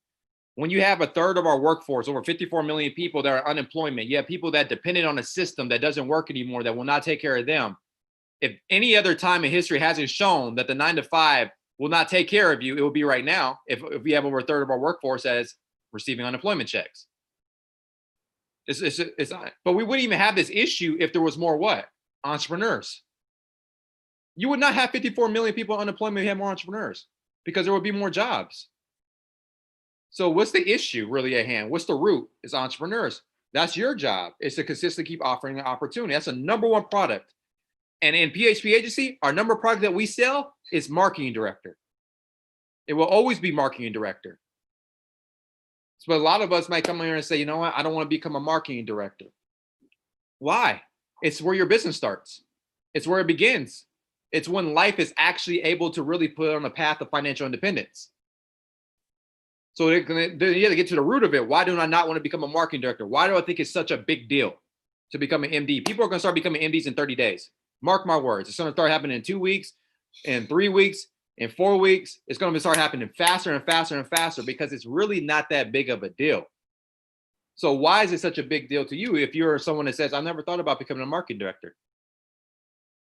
When you have a third of our workforce, over 54 million people that are unemployment, you have people that depended on a system that doesn't work anymore, that will not take care of them. If any other time in history hasn't shown that the 9 to 5 will not take care of you, it will be right now if we have over a third of our workforce as receiving unemployment checks. But we wouldn't even have this issue if there was more what? Entrepreneurs. You would not have 54 million people on unemployment if you had more entrepreneurs because there would be more jobs. So what's the issue really at hand? What's the root? It's entrepreneurs. That's your job, is to consistently keep offering an opportunity. That's a number one product. And in PHP Agency, our number one product that we sell is marketing director. It will always be marketing director. So a lot of us might come here and say, you know what? I don't want to become a marketing director. Why? It's where your business starts. It's where it begins. It's when life is actually able to really put on a path of financial independence. So you have to get to the root of it. Why do I not want to become a marketing director? Why do I think it's such a big deal to become an MD? People are going to start becoming MDs in 30 days. Mark my words. It's going to start happening in 2 weeks, in 3 weeks, in 4 weeks. It's going to start happening faster and faster and faster because it's really not that big of a deal. So why is it such a big deal to you if you're someone that says, I've never thought about becoming a marketing director?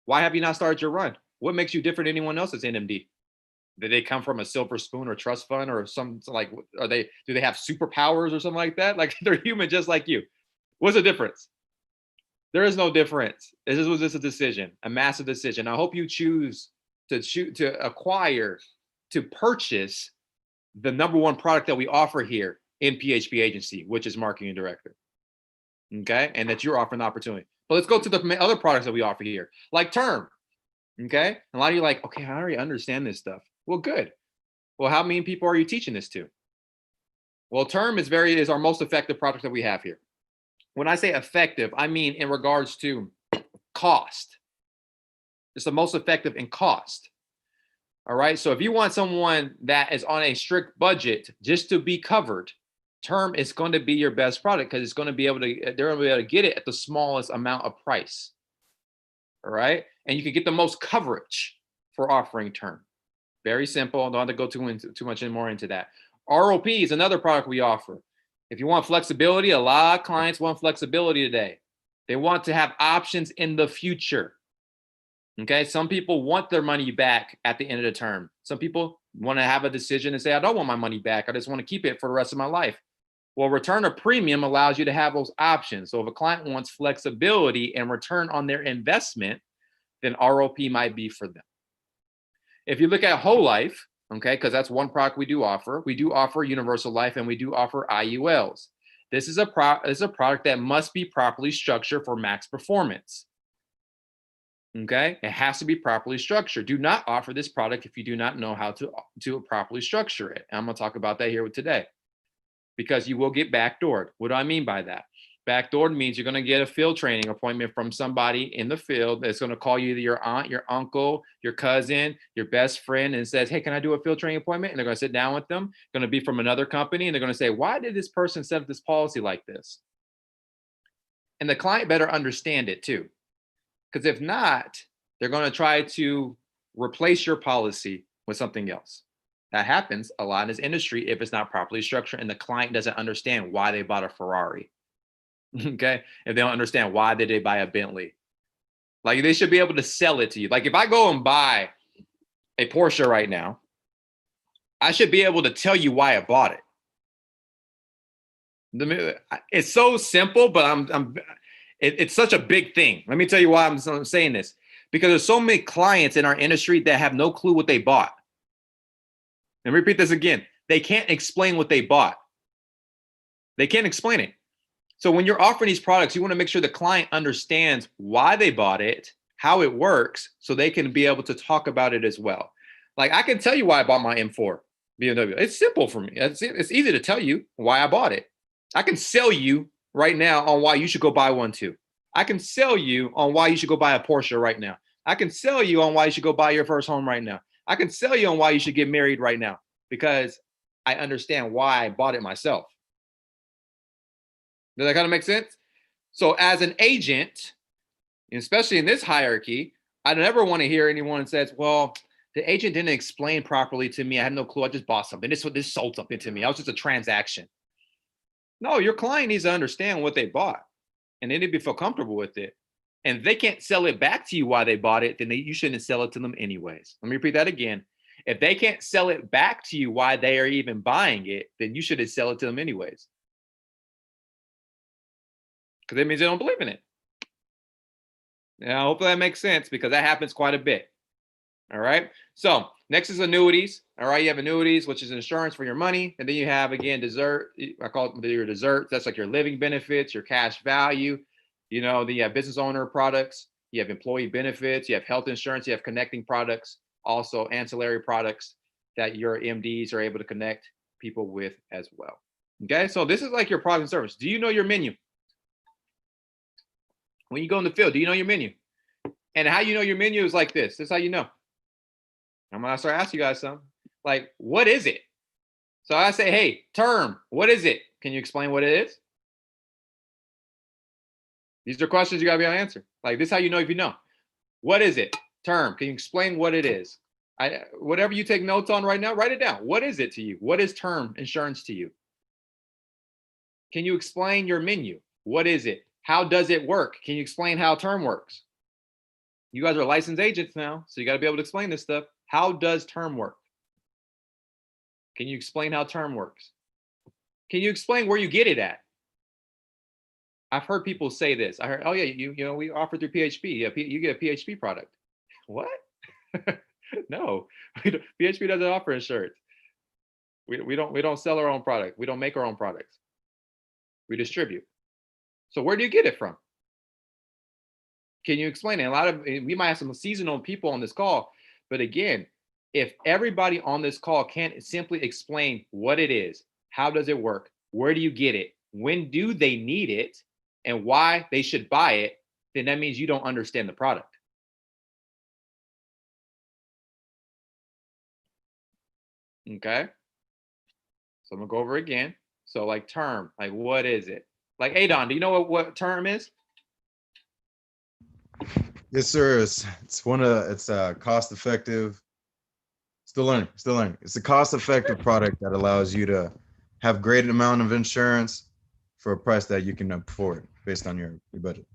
Why have you not started your run? What makes you different than anyone else that's in MD? Did they come from a silver spoon or trust fund or do they have superpowers or something like that? Like they're human just like you. What's the difference? There is no difference. This was just a decision, a massive decision. I hope you choose to acquire, to purchase the number one product that we offer here in PHP Agency, which is marketing director. Okay, and that you're offering the opportunity. But let's go to the other products that we offer here, like term. Okay, and a lot of you are like, okay, I already understand this stuff. Well, good. Well, how many people are you teaching this to? Well, term is our most effective product that we have here. When I say effective, I mean in regards to cost. It's the most effective in cost. All right. So if you want someone that is on a strict budget just to be covered, term is going to be your best product because it's going to be able to, they're going to be able to get it at the smallest amount of price. All right. And you can get the most coverage for offering term. Very simple. Don't have to go too much more into that. ROP is another product we offer. If you want flexibility, a lot of clients want flexibility today. They want to have options in the future. Okay, some people want their money back at the end of the term. Some people want to have a decision and say, I don't want my money back. I just want to keep it for the rest of my life. Well, return of premium allows you to have those options. So if a client wants flexibility and return on their investment, then ROP might be for them. If you look at whole life, okay, because that's one product we do offer universal life and we do offer IULs. This is a product that must be properly structured for max performance. Okay, it has to be properly structured. Do not offer this product if you do not know how to properly structure it. And I'm going to talk about that here today because you will get backdoored. What do I mean by that? Backdoored means you're going to get a field training appointment from somebody in the field that's going to call you your aunt, your uncle, your cousin, your best friend and says, hey, can I do a field training appointment? And they're going to sit down with them, going to be from another company. And they're going to say, why did this person set up this policy like this? And the client better understand it too. Because if not, they're going to try to replace your policy with something else. That happens a lot in this industry if it's not properly structured and the client doesn't understand why they bought a Ferrari. Okay, if they don't understand why did they buy a Bentley, like they should be able to sell it to you. Like if I go and buy a Porsche right now, I should be able to tell you why I bought it. It's so simple, but it's such a big thing. Let me tell you why I'm saying this. Because there's so many clients in our industry that have no clue what they bought. And repeat this again. They can't explain what they bought. They can't explain it. So when you're offering these products, you want to make sure the client understands why they bought it, how it works, so they can be able to talk about it as well. Like I can tell you why I bought my M4 BMW. It's simple for me. It's easy to tell you why I bought it. I can sell you right now on why you should go buy one too. I can sell you on why you should go buy a Porsche right now. I can sell you on why you should go buy your first home right now. I can sell you on why you should get married right now because I understand why I bought it myself. Does that kind of make sense? So as an agent, especially in this hierarchy, I never want to hear anyone says, well, the agent didn't explain properly to me. I had no clue. I just bought something. This sold something to me. I was just a transaction. No, your client needs to understand what they bought and they need to feel comfortable with it. And if they can't sell it back to you why they bought it, then you shouldn't sell it to them anyways. Let me repeat that again. If they can't sell it back to you why they are even buying it, then you shouldn't sell it to them anyways. Because that means they don't believe in it. Now, hopefully that makes sense because that happens quite a bit. All right. So next is annuities. All right. You have annuities, which is insurance for your money. And then you have, again, dessert. I call it your desserts. That's like your living benefits, your cash value. You know, then you have business owner products. You have employee benefits. You have health insurance. You have connecting products, also ancillary products that your MDs are able to connect people with as well. Okay. So this is like your product and service. Do you know your menu? When you go in the field, do you know your menu? And how you know your menu is like this. This is how you know. I'm going to start asking you guys something. Like, what is it? So I say, hey, term, what is it? Can you explain what it is? These are questions you got to be able to answer. Like, this is how you know if you know. What is it? Term. Can you explain what it is? Whatever you take notes on right now, write it down. What is it to you? What is term insurance to you? Can you explain your menu? What is it? How does it work? Can you explain how term works? You guys are licensed agents now, so you got to be able to explain this stuff. How does term work? Can you explain how term works? Can you explain where you get it at? I've heard people say this. I heard, oh yeah, you know, we offer through PHP. Yeah, you get a PHP product. What? No, PHP doesn't offer insurance. We don't sell our own product. We don't make our own products. We distribute. So where do you get it from? Can you explain it? We might have some seasonal people on this call, but again, if everybody on this call can't simply explain what it is, How does it work? Where do you get it? When do they need it? And why they should buy it? Then that means you don't understand the product. Okay. So I'm gonna go over again. So like term, like what is it? Like Adon, do you know what term is? Yes, sir. It's a cost effective. Still learning. It's a cost effective product that allows you to have great amount of insurance for a price that you can afford based on your budget.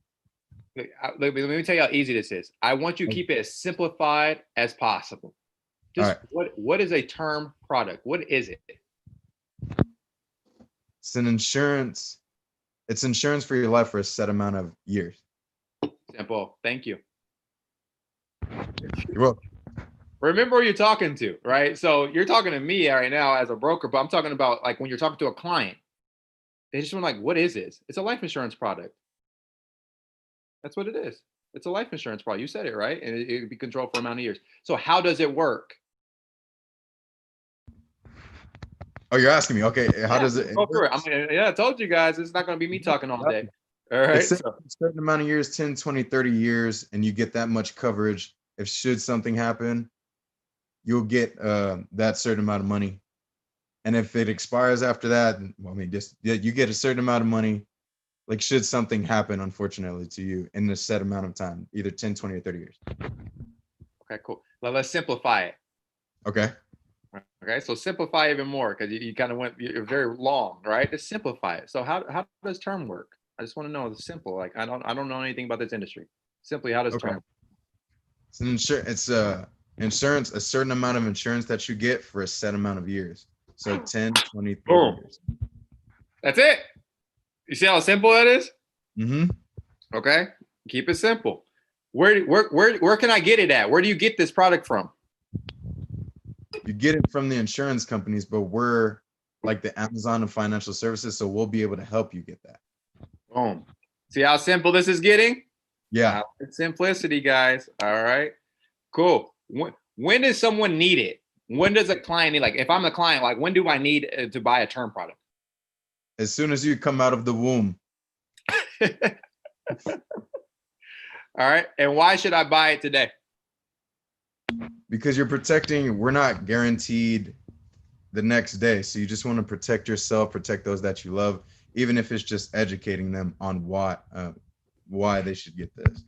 Let me tell you how easy this is. I want you to keep it as simplified as possible. Just what is a term product? What is it? It's an insurance. It's insurance for your life for a set amount of years. Simple. Thank you. You're welcome. Remember who you're talking to, right? So you're talking to me right now as a broker, but I'm talking about like when you're talking to a client. They just want like, what is this? It's a life insurance product. That's what it is. It's a life insurance product. You said it, right? And it can be controlled for an amount of years. So how does it work? Oh, you're asking me. Okay, how does it? Go through it. I told you guys, it's not going to be me talking all day. All right. It's a certain amount of years, 10, 20, 30 years, and you get that much coverage. If should something happen, you'll get that certain amount of money. And if it expires after that, well, I mean, you get a certain amount of money, like should something happen, unfortunately, to you in a set amount of time, either 10, 20, or 30 years. Okay, cool. Well, let's simplify it. Okay. Okay, so simplify even more because you kind of you're very long, right? Just simplify it. So how does term work? I just want to know. It's simple. Like I don't know anything about this industry. Simply, how does term work? It's an insurance, a certain amount of insurance that you get for a set amount of years. So 10, 20, 30 years. That's it. You see how simple that is? Mm-hmm. Okay. Keep it simple. Where can I get it at? Where do you get this product from? You get it from the insurance companies, but we're like the Amazon of financial services, so we'll be able to help you get that. Boom. See how simple this is getting? Yeah. It's simplicity, guys. All right. Cool. When does someone need it? When does a client need, like, if I'm a client, like, when do I need to buy a term product? As soon as you come out of the womb. All right. And why should I buy it today? Because we're not guaranteed the next day. So you just want to protect yourself, protect those that you love, even if it's just educating them on why they should get this.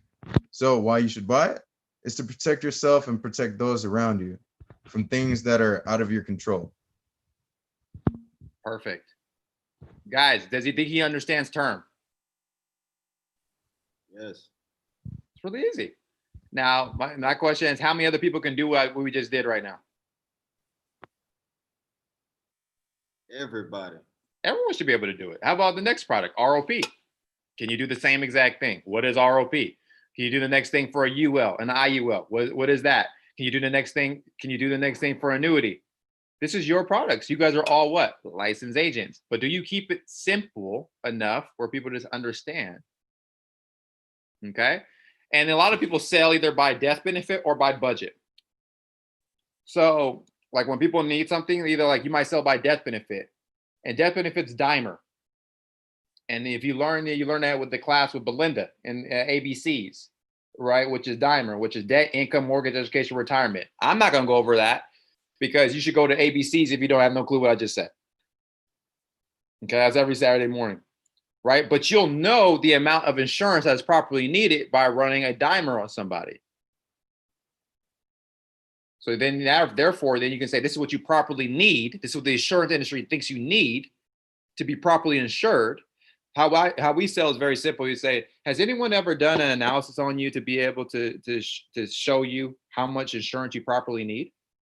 So why you should buy it is to protect yourself and protect those around you from things that are out of your control. Perfect. Guys, does he think he understands term? Yes. It's really easy. Now, my question is, how many other people can do what we just did right now? Everybody. Everyone should be able to do it. How about the next product, ROP? Can you do the same exact thing? What is ROP? Can you do the next thing for a UL, an IUL? What is that? Can you do the next thing? Can you do the next thing for annuity? This is your products. You guys are all what? Licensed agents. But do you keep it simple enough for people to understand? Okay. And a lot of people sell either by death benefit or by budget. So like when people need something, either like you might sell by death benefit, and death benefit's Dimer. And if you learn that with the class with Belinda and ABCs, right? Which is Dimer, which is debt, income, mortgage, education, retirement. I'm not going to go over that because you should go to ABCs if you don't have no clue what I just said. Okay, that's every Saturday morning, right? But you'll know the amount of insurance that's properly needed by running a Dimer on somebody. So then therefore, then you can say, this is what you properly need. This is what the insurance industry thinks you need to be properly insured. How we sell is very simple. You say, has anyone ever done an analysis on you to be able to show you how much insurance you properly need?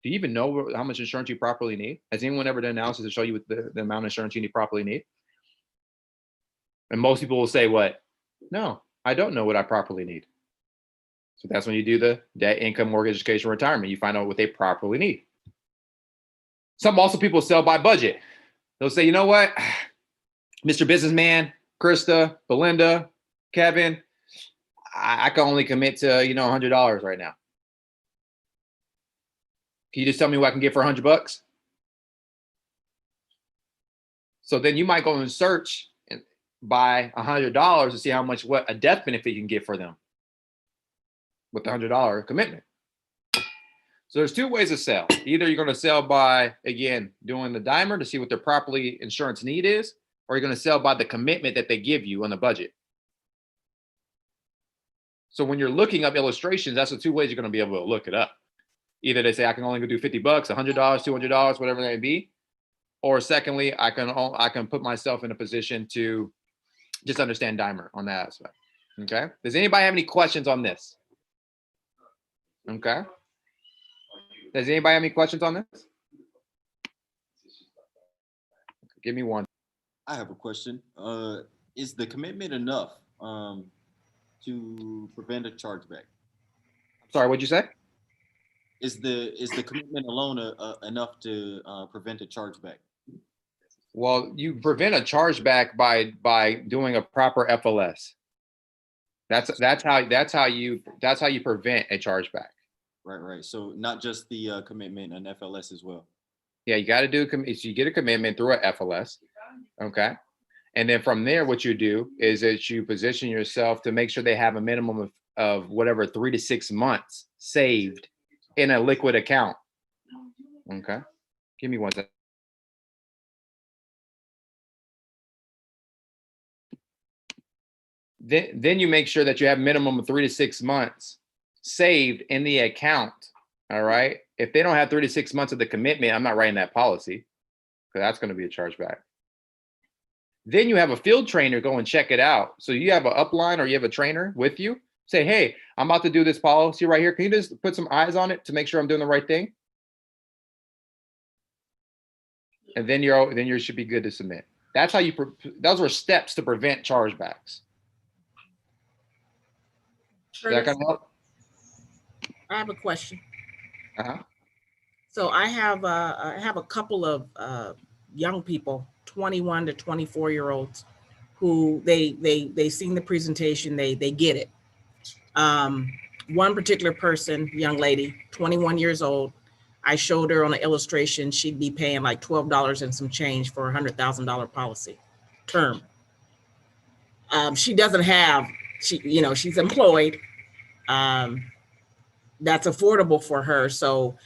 Do you even know how much insurance you properly need? Has anyone ever done an analysis to show you the amount of insurance you properly need? And most people will say, what? No, I don't know what I properly need. So that's when you do the debt, income, mortgage, education, retirement. You find out what they properly need. Some also people sell by budget. They'll say, you know what? Mr. Businessman, Krista, Belinda, Kevin, I can only commit to, $100 right now. Can you just tell me what I can get for $100? So then you might go and search and buy $100 to see how much what a death benefit you can get for them with the $100 commitment. So there's two ways to sell. Either you're going to sell by, again, doing the dimer to see what their property insurance need is, or you're going to sell by the commitment that they give you on the budget. So when you're looking up illustrations, that's the two ways you're going to be able to look it up. Either they say I can only go do $50, $100, $200, whatever that may be. Or secondly, I can put myself in a position to just understand dimer on that aspect. Okay. Does anybody have any questions on this? Okay. Does anybody have any questions on this? Give me one. I have a question. Is the commitment enough to prevent a chargeback? Sorry, what'd you say? Is the commitment alone enough to prevent a chargeback? Well, you prevent a chargeback by doing a proper FLS. That's how you prevent a chargeback. Right. So not just the commitment, an FLS as well. Yeah, you got to do. You get a commitment through a FLS, okay, and then from there, what you do is that you position yourself to make sure they have a minimum of whatever 3 to 6 months saved in a liquid account. Okay, give me one second. Then you make sure that you have minimum of 3 to 6 months saved in the account. All right. If they don't have 3 to 6 months of the commitment, I'm not writing that policy because that's going to be a chargeback. Then you have a field trainer go and check it out. So you have an upline or you have a trainer with you. Say, hey, I'm about to do this policy right here. Can you just put some eyes on it to make sure I'm doing the right thing? And then you should be good to submit. That's how those are steps to prevent chargebacks. Does that kind of help? I have a question. Uh-huh. So I have a couple of young people, 21 to 24-year-olds, who they seen the presentation, they get it. One particular person, young lady, 21 years old, I showed her on an illustration she'd be paying like $12 and some change for a $100,000 policy term. She doesn't have, she's employed. That's affordable for her. So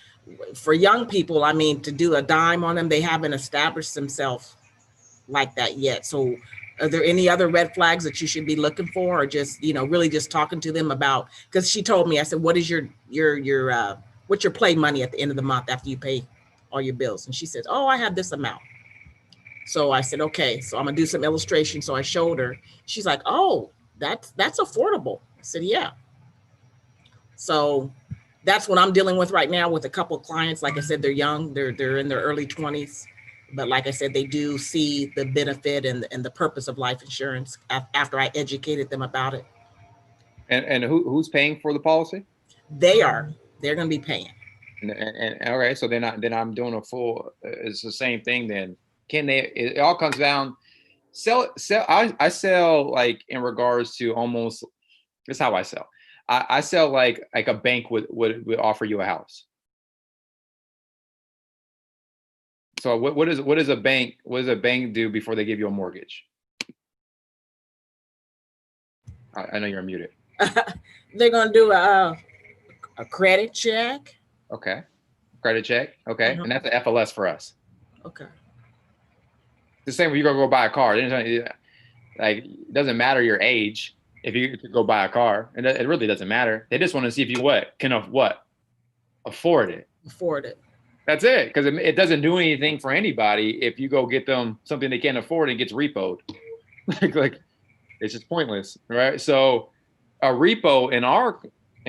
for young people, I mean, to do a dime on them, they haven't established themselves like that yet. So are there any other red flags that you should be looking for, or just, really just talking to them about, because she told me, I said, what is your what's your play money at the end of the month after you pay all your bills? And she said, oh, I have this amount. So I said, okay, so I'm gonna do some illustration. So I showed her, she's like, oh, that's affordable. I said, yeah. So that's what I'm dealing with right now with a couple of clients. Like I said, they're young, they're in their early 20s. But like I said, they do see the benefit and the purpose of life insurance after I educated them about it. And who's paying for the policy? They're going to be paying. And all right, so then I'm doing a full. It's the same thing. Then can they? It all comes down. Sell. I sell like in regards to almost. This is how I sell. I sell like a bank would offer you a house. So what does a bank do before they give you a mortgage? I know you're muted. They're gonna do a credit check. Okay, credit check. Okay, and that's an FLS for us. Okay. The same when you go buy a car. Like it doesn't matter your age if you go buy a car, and it really doesn't matter. They just want to see if you can afford it. Afford it. That's it, because it doesn't do anything for anybody if you go get them something they can't afford and it gets repoed. like it's just pointless, right? So a repo in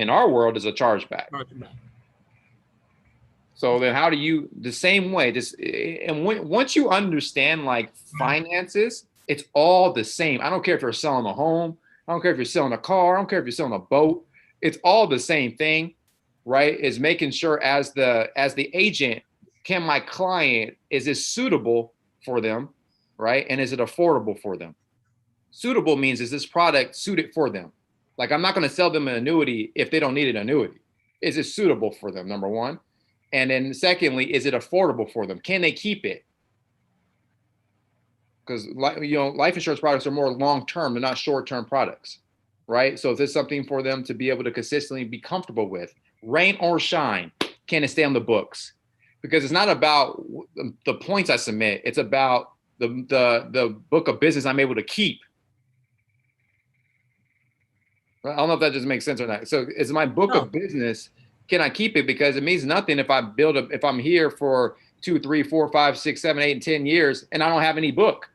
our world is a chargeback. So then how do you, the same way, once you understand like finances, it's all the same. I don't care if you're selling a home, I don't care if you're selling a car, I don't care if you're selling a boat, it's all the same thing. Right, is making sure as the agent, can my client, is this suitable for them, right? And is it affordable for them? Suitable means, is this product suited for them? Like I'm not going to sell them an annuity if they don't need an annuity. Is it suitable for them, number one? And then secondly, is it affordable for them? Can they keep it? because life insurance products are more long-term, they're not short-term products, right? So if there's something for them to be able to consistently be comfortable with, rain or shine, can it stay on the books? Because it's not about the points I submit, it's about the book of business I'm able to keep. I don't know if that just makes sense or not. So it's my book of business. Can I keep it? Because it means nothing if if I'm here for 2, 3, 4, 5, 6, 7, 8, and 10 years and I don't have any book.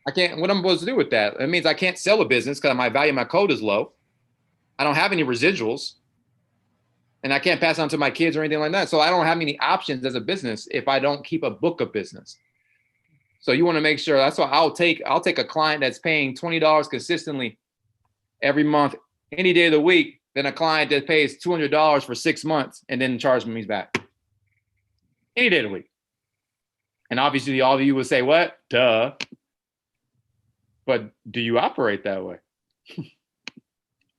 I can't, what am I supposed to do with that? It means I can't sell a business because my value of my code is low. I don't have any residuals and I can't pass on to my kids or anything like that. So I don't have any options as a business if I don't keep a book of business. So you want to make sure, that's why I'll take a client that's paying $20 consistently every month, any day of the week, than a client that pays $200 for 6 months and then charge me back. Any day of the week. And obviously all of you would say, what? Duh. But do you operate that way?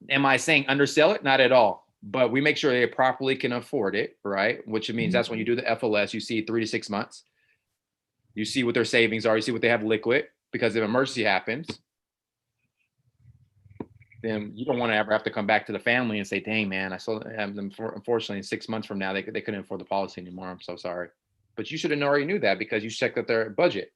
Am I saying undersell it? Not at all. But we make sure they properly can afford it, right? Which means that's when you do the FLS, you see 3 to 6 months. You see what their savings are, you see what they have liquid, because if an emergency happens, then you don't want to ever have to come back to the family and say, dang, man, I saw them, unfortunately, 6 months from now, they couldn't afford the policy anymore. I'm so sorry. But you should have already knew that because you checked out their budget.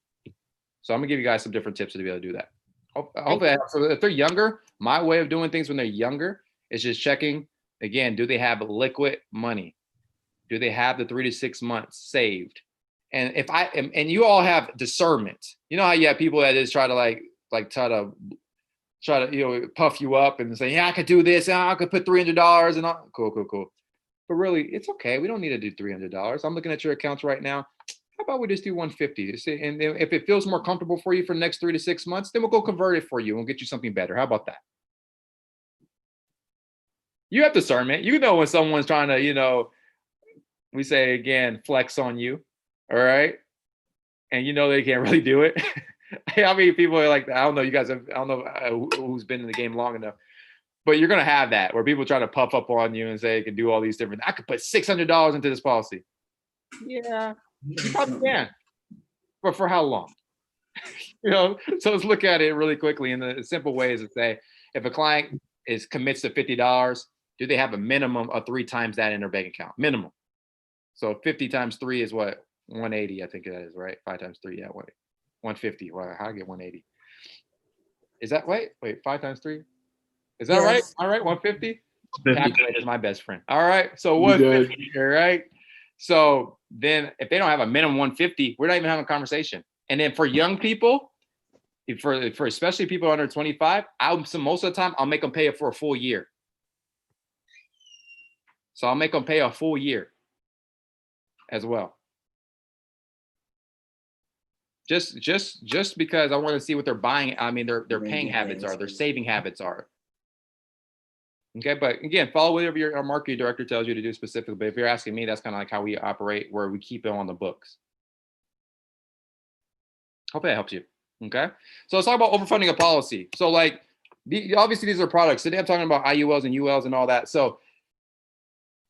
So I'm gonna give you guys some different tips to be able to do that. Hopefully, so if they're younger, my way of doing things when they're younger is just checking, again, do they have liquid money? Do they have the 3 to 6 months saved? And if and you all have discernment, you know how you have people that just try to puff you up and say, yeah, I could do this, I could put $300 and all. Cool. But really, it's okay. We don't need to do $300. I'm looking at your accounts right now. How about we just do 150? And if it feels more comfortable for you for the next 3 to 6 months, then we'll go convert it for you and we'll get you something better. How about that? You have discernment. You know when someone's trying to, we say again, flex on you, all right? And you know they can't really do it. How many people are like, I don't know, you guys have, I don't know who's been in the game long enough, but you're gonna have that where people try to puff up on you and say, you can do all these different, I could put $600 into this policy. Yeah, you probably can, but for how long? So let's look at it really quickly. And the simple way is to say, if a client commits to $50, do they have a minimum of 3 times that in their bank account? Minimum. So 50 times 3 is what? 180, I think that is, right? 5 times 3, yeah, 150. Well, how do I get 180? Is that, wait, 5 times 3? Is that right? All right, 150? Calculator is my best friend. All right, so 150, all right? So then if they don't have a minimum 150, we're not even having a conversation. And then for young people, for especially people under 25, most of the time, I'll make them pay it for a full year. So I'll make them pay a full year as well. Just because I want to see what they're buying. I mean, their paying habits are, their saving habits are. Okay, but again, follow whatever your marketing director tells you to do specifically. But if you're asking me, that's kind of like how we operate, where we keep it on the books. Hope that helps you. Okay, so let's talk about overfunding a policy. So like, obviously these are products. Today I'm talking about IULs and ULs and all that. So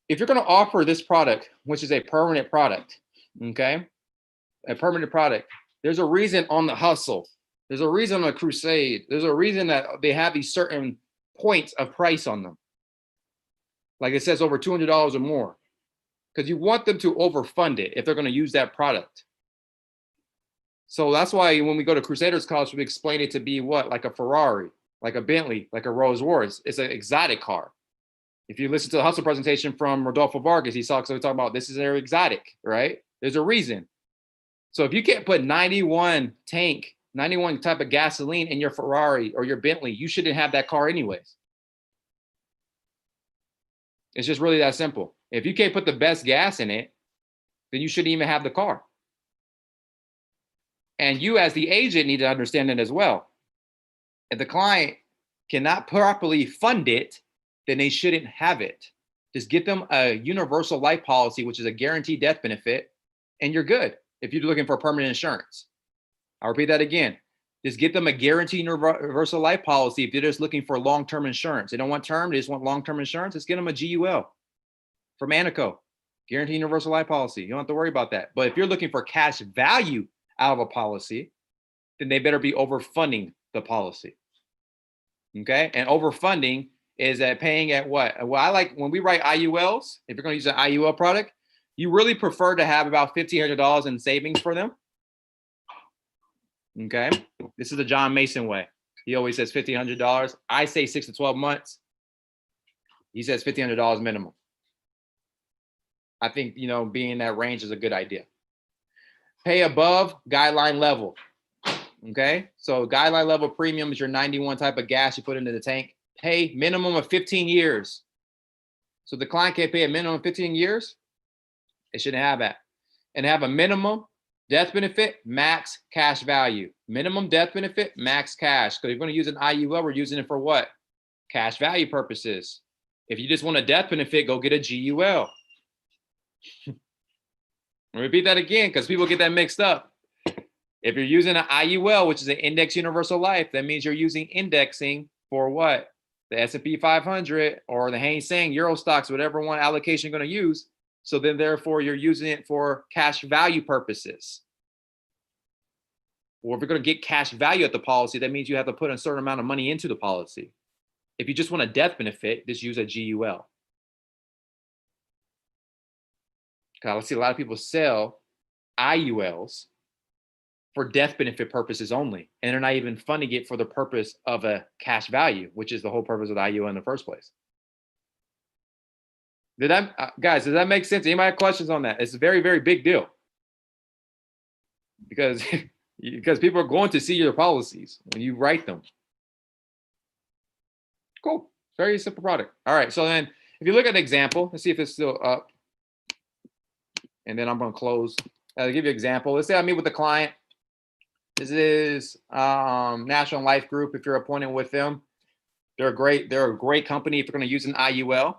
if you're going to offer this product, which is a permanent product, okay, a permanent product, there's a reason on the hustle. There's a reason on the crusade. There's a reason that they have these certain points of price on them. Like it says over $200 or more, because you want them to overfund it if they're going to use that product. So that's why when we go to Crusaders College, we explain it to be what? Like a Ferrari, like a Bentley, like a Rolls Royce. It's an exotic car. If you listen to the hustle presentation from Rodolfo Vargas, he's talking about this is their exotic, right? There's a reason. So if you can't put 91 type of gasoline in your Ferrari or your Bentley, you shouldn't have that car anyways. It's just really that simple. If you can't put the best gas in it, then you shouldn't even have the car. And you as the agent need to understand it as well. If the client cannot properly fund it, then they shouldn't have it. Just get them a universal life policy, which is a guaranteed death benefit, and you're good if you're looking for permanent insurance. I'll repeat that again. Just get them a guaranteed universal life policy if they're just looking for long-term insurance. They don't want term, they just want long-term insurance. Just get them a GUL from Anico, guaranteed universal life policy. You don't have to worry about that. But if you're looking for cash value out of a policy, then they better be overfunding the policy. Okay, and overfunding is at paying at what? Well, I like when we write IULs, if you're going to use an IUL product, you really prefer to have about $1,500 in savings for them. Okay, this is the John Mason way. He always says $1,500. I say 6 to 12 months. He says $1,500 minimum. I think, you know, being in that range is a good idea. Pay above guideline level. Okay, so guideline level premium is your 91 type of gas you put into the tank. Pay minimum of 15 years. So the client can't pay a minimum of 15 years. They shouldn't have that. And have a minimum death benefit, max cash value. Minimum death benefit, max cash. Because you're going to use an IUL, we're using it for what? Cash value purposes. If you just want a death benefit, go get a GUL. I'll repeat that again because people get that mixed up. If you're using an IUL, which is an index universal life, that means you're using indexing for what? The S&P 500 or the Hang Seng, Euro stocks, whatever one allocation you're going to use. So then therefore you're using it for cash value purposes. Or if you're going to get cash value at the policy, that means you have to put a certain amount of money into the policy. If you just want a death benefit, just use a GUL. I see a lot of people sell IULs for death benefit purposes only, and they're not even funding it for the purpose of a cash value, which is the whole purpose of the IUL in the first place. Did that, guys, does that make sense? Anybody have questions on that? It's a very, very big deal because people are going to see your policies when you write them. Cool. Very simple product. All right. So then if you look at an example, let's see if it's still up. And then I'm going to close. I'll give you an example. Let's say I meet with a client. This is National Life Group. If you're appointed with them, they're a great company if you're going to use an IUL.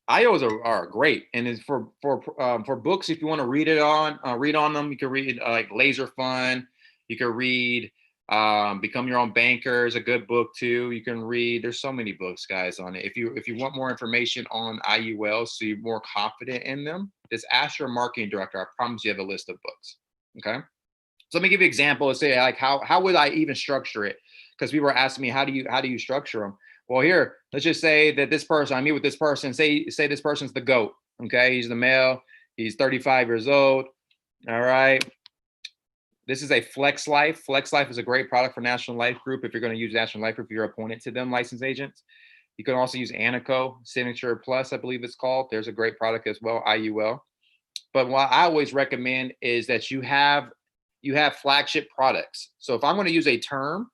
IULs are great, and it's for books. If you want to read on them, you can read like Laser Fund. You can read Become Your Own Banker is a good book too. You can read. There's so many books, guys, on it. If you want more information on IULs, so you're more confident in them, just ask your marketing director. I promise you have a list of books. Okay. So let me give you an example. Let's say like how would I even structure it? Because people are asking me how do you structure them? Well, here, let's just say that this person, I meet with this person, say this person's the GOAT. Okay, he's the male, he's 35 years old. All right. This is a Flex Life. Flex Life is a great product for National Life Group. If you're going to use National Life Group, you're appointed to them, licensed agents. You can also use Anico, Signature Plus, I believe it's called. There's a great product as well, IUL. But what I always recommend is that you have flagship products. So if I'm going to use a term,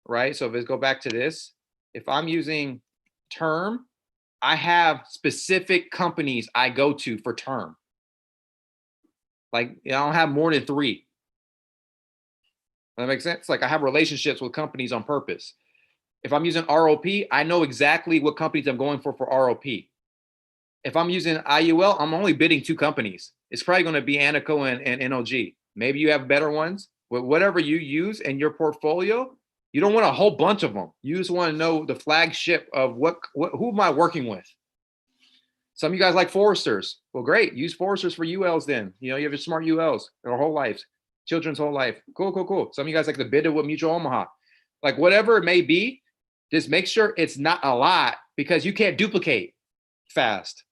right? So if let's go back to this, if I'm using term, I have specific companies I go to for term. Like I don't have more than 3. That makes sense? Like I have relationships with companies on purpose. If I'm using ROP, I know exactly what companies I'm going for ROP. If I'm using IUL, I'm only bidding 2 companies. It's probably going to be Anico and NOG. Maybe you have better ones. But whatever you use in your portfolio, you don't want a whole bunch of them. You just want to know the flagship of who am I working with? Some of you guys like Foresters. Well, great. Use Foresters for ULs then. You know, you have your smart ULs their whole lives, children's whole life. Cool. Some of you guys like the bid with Mutual Omaha. Like whatever it may be, just make sure it's not a lot because you can't duplicate fast.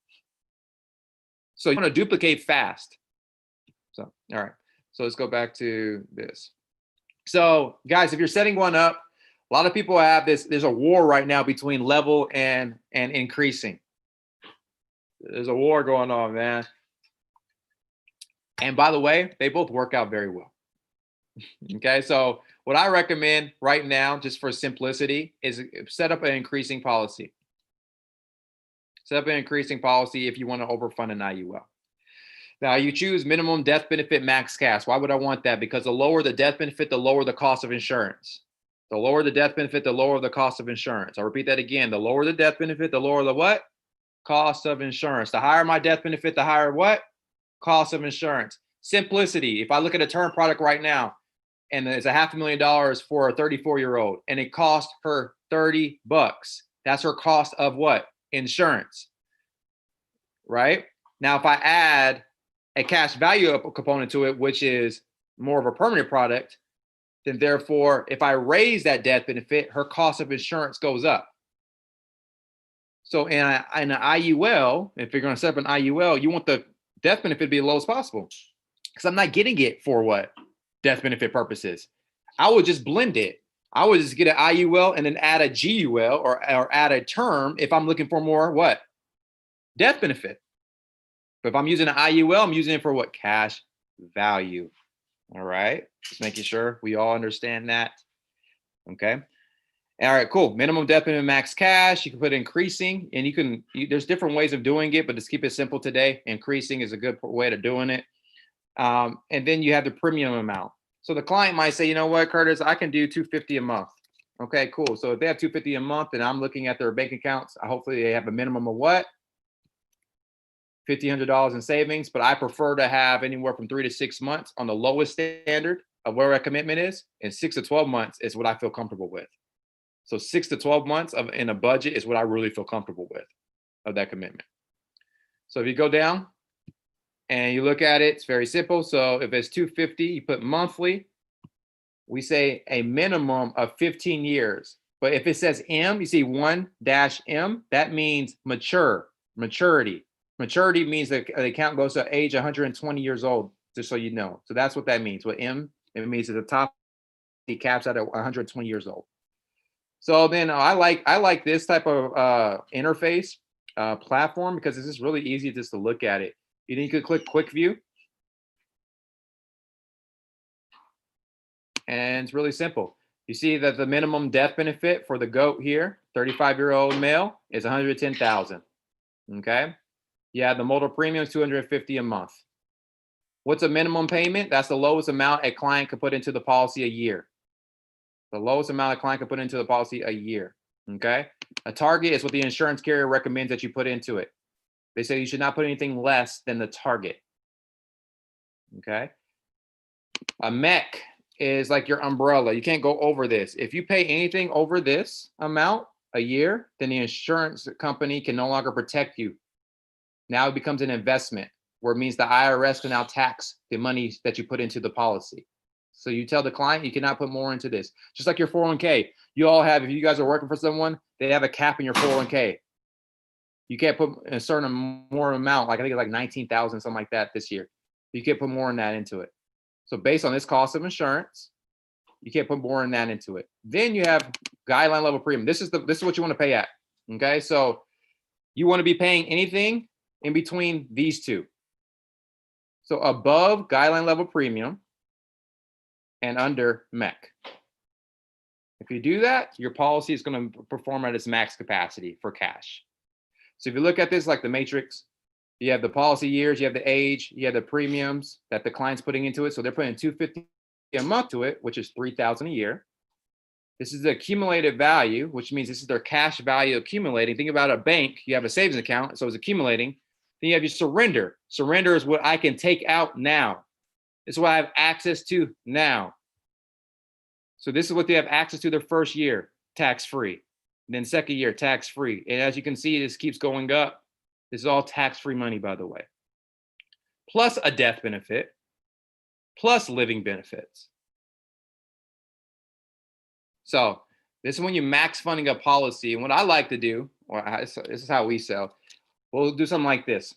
So you want to duplicate fast. So, all right. So let's go back to this. So guys, if you're setting one up, a lot of people have this, there's a war right now between level and increasing. There's a war going on, man. And by the way, they both work out very well. Okay, so what I recommend right now, just for simplicity, is set up an increasing policy. Set up an increasing policy if you want to overfund an IUL. Now you choose minimum death benefit, max cash. Why would I want that? Because the lower the death benefit, the lower the cost of insurance. The lower the death benefit, the lower the cost of insurance. I'll repeat that again. The lower the death benefit, the lower the what? Cost of insurance. The higher my death benefit, the higher what? Cost of insurance. Simplicity. If I look at a term product right now, and it's $500,000 for a 34-year-old, and it cost her $30. That's her cost of what? Insurance. Right? Now, if I add a cash value component to it, which is more of a permanent product, then therefore, if I raise that death benefit, her cost of insurance goes up. So in an IUL, if you're going to set up an IUL, you want the death benefit to be as low as possible, because I'm not getting it for what? Death benefit purposes. I would just blend it. I would just get an IUL and then add a GUL or add a term if I'm looking for more what? Death benefit. But if I'm using an IUL, I'm using it for what? Cash value. All right. Just making sure we all understand that. Okay. All right, cool. Minimum death benefit, max cash. You can put increasing, and there's different ways of doing it, but just keep it simple today. Increasing is a good way to doing it. And then you have the premium amount. So the client might say, you know what, Curtis, I can do $250 a month. Okay, cool. So if they have $250 a month and I'm looking at their bank accounts, hopefully they have a minimum of what? $1,500 in savings, but I prefer to have anywhere from 3 to 6 months on the lowest standard of where that commitment is, and 6 to 12 months is what I feel comfortable with. So 6 to 12 months in a budget is what I really feel comfortable with of that commitment. So if you go down and you look at it, it's very simple. So if it's $250, you put monthly. We say a minimum of 15 years. But if it says M, you see 1-M, that means maturity. Maturity means that the account goes to age 120 years old, just so you know. So that's what that means. What M, it means at the top, it caps out at 120 years old. So then I like this type of interface platform because it's just really easy just to look at it. You could click quick view. And it's really simple. You see that the minimum death benefit for the GOAT here, 35-year-old male, is $110,000. Okay. Yeah, the multiple premium is $250 a month. What's a minimum payment? That's the lowest amount a client could put into the policy a year. The lowest amount a client can put into the policy a year. Okay. A target is what the insurance carrier recommends that you put into it. They say you should not put anything less than the target. Okay. A MEC is like your umbrella. You can't go over this. If you pay anything over this amount a year, then the insurance company can no longer protect you. Now it becomes an investment, where it means the IRS can now tax the money that you put into the policy. So you tell the client you cannot put more into this. Just like your 401k. You all have, if you guys are working for someone, they have a cap in your 401k. You can't put a certain more amount, like I think it's like 19,000, something like that this year. You can't put more than that into it. So based on this cost of insurance, you can't put more than that into it. Then you have guideline level premium. This is what you want to pay at. Okay, so you want to be paying anything in between these two. So above guideline level premium and under MEC. If you do that, your policy is going to perform at its max capacity for cash. So if you look at this like the matrix, you have the policy years, you have the age, you have the premiums that the client's putting into it. So they're putting $250 a month to it, which is $3,000 a year. This is the accumulated value, which means this is their cash value accumulating. Think about a bank. You have a savings account, so it's accumulating. Then you have your surrender. Surrender is what I can take out now. This is what I have access to now. So this is what they have access to their first year, tax-free. Then second year, tax-free. And as you can see, this keeps going up. This is all tax-free money, by the way. Plus a death benefit, plus living benefits. So this is when you're max funding a policy. And what I like to do, or this is how we sell, we'll do something like this.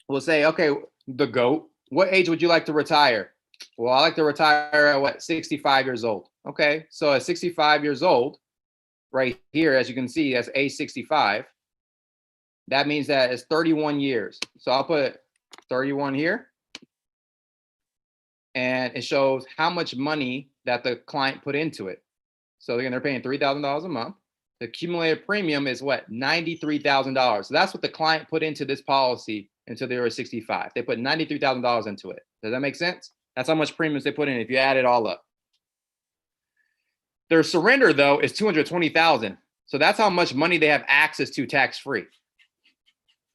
We'll say, okay, the GOAT, what age would you like to retire? Well, I like to retire at what, 65 years old. Okay, so at 65 years old, right here, as you can see, that's age 65. That means that it's 31 years. So I'll put 31 here. And it shows how much money that the client put into it. So again, they're paying $3,000 a month. The accumulated premium is what? $93,000. So that's what the client put into this policy until they were 65. They put $93,000 into it. Does that make sense? That's how much premiums they put in if you add it all up. Their surrender, though, is $220,000. So that's how much money they have access to tax-free.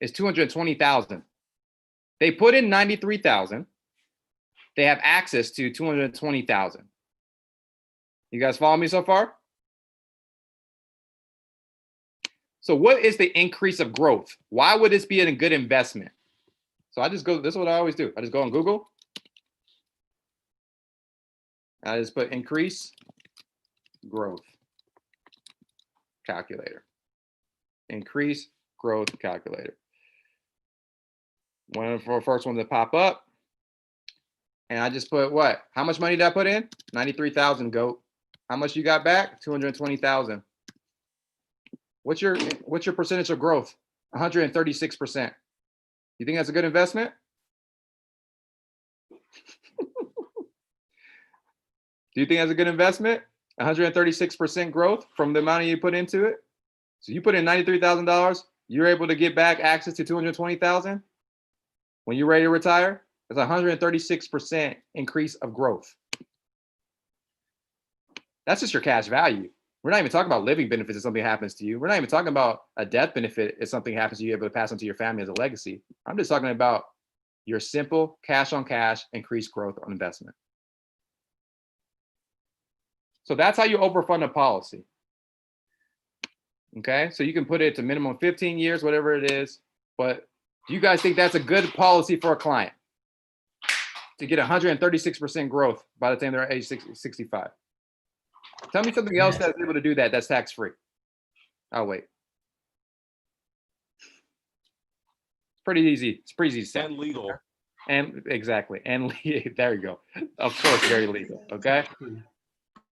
It's $220,000. They put in $93,000. They have access to $220,000. You guys follow me so far? So what is the increase of growth? Why would this be a good investment? So I just go, this is what I always do. I just go on Google. I just put increase growth calculator. Increase growth calculator. One for the first one to pop up. And I just put what? How much money did I put in? 93,000, goat. How much you got back? 220,000. What's your percentage of growth? 136%. You think that's a good investment? Do you think that's a good investment? 136% growth from the amount you put into it. So you put in $93,000, you're able to get back access to 220,000 when you're ready to retire. That's 136% increase of growth. That's just your cash value. We're not even talking about living benefits if something happens to you. We're not even talking about a death benefit if something happens to you, able to pass on to your family as a legacy. I'm just talking about your simple cash on cash, increased growth on investment. So that's how you overfund a policy. Okay, so you can put it to minimum 15 years, whatever it is. But do you guys think that's a good policy for a client to get 136% growth by the time they're age 65? Tell me something else that's able to do that that's tax-free. I'll wait. It's pretty easy. It's pretty easy. And legal. And exactly. And there you go. Of course, very legal. Okay.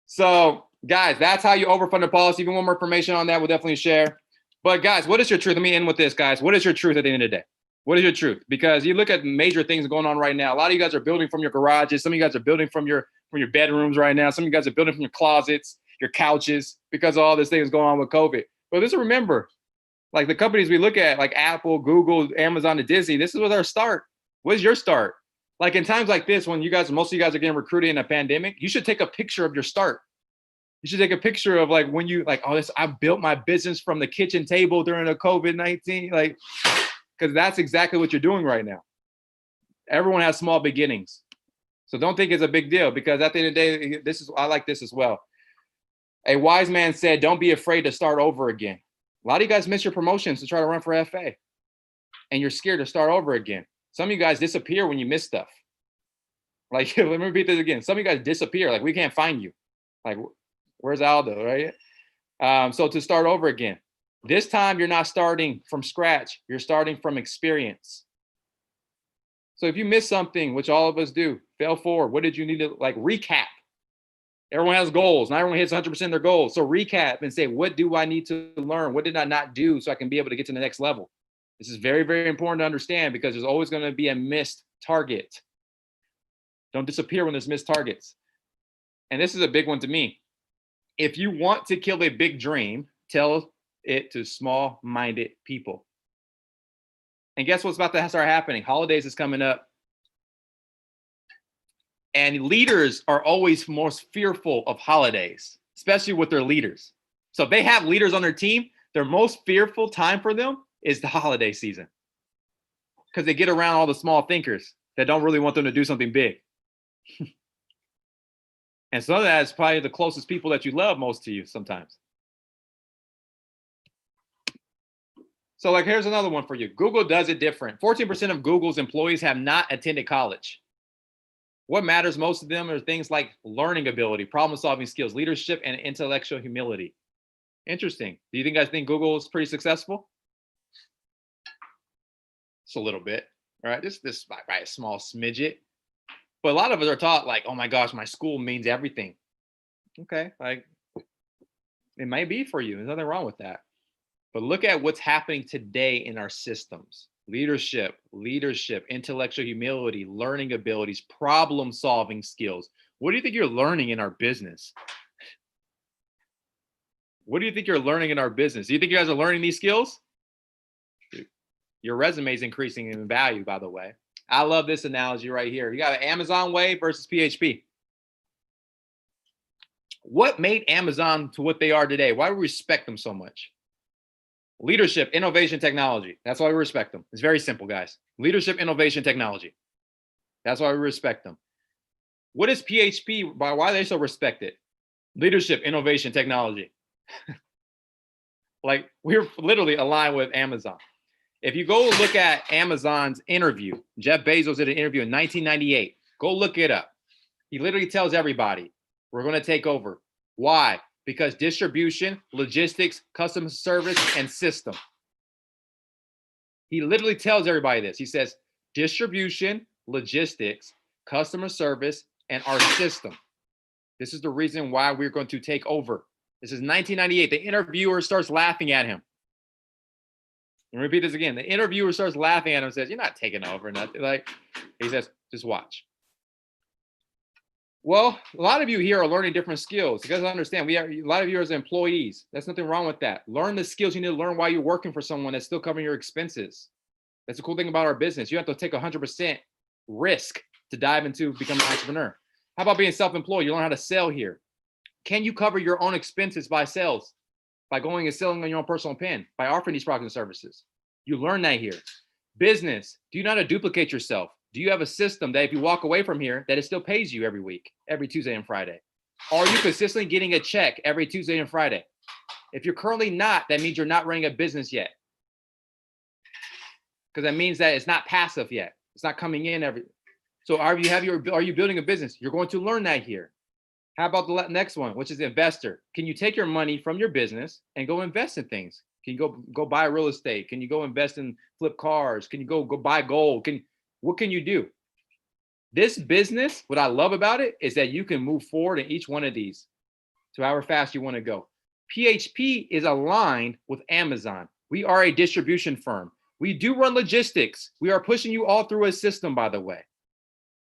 So guys, that's how you overfund a policy. If you want more information on that, we'll definitely share. But guys, what is your truth? Let me end with this, guys. What is your truth at the end of the day? What is your truth? Because you look at major things going on right now. A lot of you guys are building from your garages. Some of you guys are building from your bedrooms right now. Some of you guys are building from your closets, your couches, because of all this things going on with COVID. But just remember, like the companies we look at, like Apple, Google, Amazon, and Disney, this was our start. What is your start? Like in times like this, when most of you guys are getting recruited in a pandemic, you should take a picture of your start. You should take a picture of like when you I built my business from the kitchen table during the COVID-19, because that's exactly what you're doing right now. Everyone has small beginnings. So don't think it's a big deal, because at the end of the day, I like this as well. A wise man said, don't be afraid to start over again. A lot of you guys miss your promotions to try to run for FA, and you're scared to start over again. Some of you guys disappear when you miss stuff. Like, let me repeat this again. Some of you guys disappear. Like, we can't find you. Like, where's Aldo, right? So to start over again, this time you're not starting from scratch. You're starting from experience. So if you miss something, which all of us do, fail forward. What did you need to recap? Everyone has goals. Not everyone hits 100% of their goals. So recap and say, what do I need to learn? What did I not do so I can be able to get to the next level? This is very, very important to understand, because there's always going to be a missed target. Don't disappear when there's missed targets. And this is a big one to me. If you want to kill a big dream, tell it to small-minded people. And guess what's about to start happening? Holidays is coming up. And leaders are always most fearful of holidays, especially with their leaders. So if they have leaders on their team, their most fearful time for them is the holiday season, because they get around all the small thinkers that don't really want them to do something big. And some of that is probably the closest people that you love most to you sometimes. So here's another one for you. Google does it different. 14% of Google's employees have not attended college. What matters most to them are things like learning ability, problem-solving skills, leadership, and intellectual humility. Interesting. Do you guys think Google is pretty successful? Just a little bit, right? This by a small smidget. But a lot of us are taught oh my gosh, my school means everything. Okay, it might be for you. There's nothing wrong with that. But look at what's happening today in our systems. Leadership, intellectual humility, learning abilities, problem-solving skills. What do you think you're learning in our business? What do you think you're learning in our business? Do you think you guys are learning these skills? Your resume is increasing in value, by the way. I love this analogy right here. You got an Amazon way versus PHP. What made Amazon to what they are today? Why do we respect them so much? Leadership, innovation, technology. That's why we respect them. It's very simple, guys. Leadership, innovation, technology. That's why we respect them. What is PHP? Why are they so respected? Leadership, innovation, technology. We're literally aligned with Amazon. If you go look at Amazon's interview, Jeff Bezos did an interview in 1998. Go look it up. He literally tells everybody, We're going to take over. Why? Because distribution, logistics, customer service, and system. He literally tells everybody this. He says, distribution, logistics, customer service, and our system. This is the reason why we're going to take over. This is 1998. The interviewer starts laughing at him. And repeat this again. The interviewer starts laughing at him and says, you're not taking over. Nothing. Like, he says, just watch. Well, a lot of you here are learning different skills. You guys understand, a lot of you as employees. There's nothing wrong with that. Learn the skills you need to learn while you're working for someone that's still covering your expenses. That's the cool thing about our business. You have to take 100% risk to dive into becoming an entrepreneur. How about being self-employed? You learn how to sell here. Can you cover your own expenses by sales? By going and selling on your own personal pen, by offering these products and services. You learn that here. Business, do you know how to duplicate yourself? Do you have a system that if you walk away from here, that it still pays you every week, every Tuesday and Friday? Are you consistently getting a check every Tuesday and Friday? If you're currently not, that means you're not running a business yet. Because that means that it's not passive yet. It's not coming in every. So are you building a business? You're going to learn that here. How about the next one, which is investor? Can you take your money from your business and go invest in things? Can you go buy real estate? Can you go invest in flip cars? Can you go buy gold? What can you do? This business, what I love about it is that you can move forward in each one of these to however fast you want to go. PHP is aligned with Amazon. We are a distribution firm. We do run logistics. We are pushing you all through a system, by the way.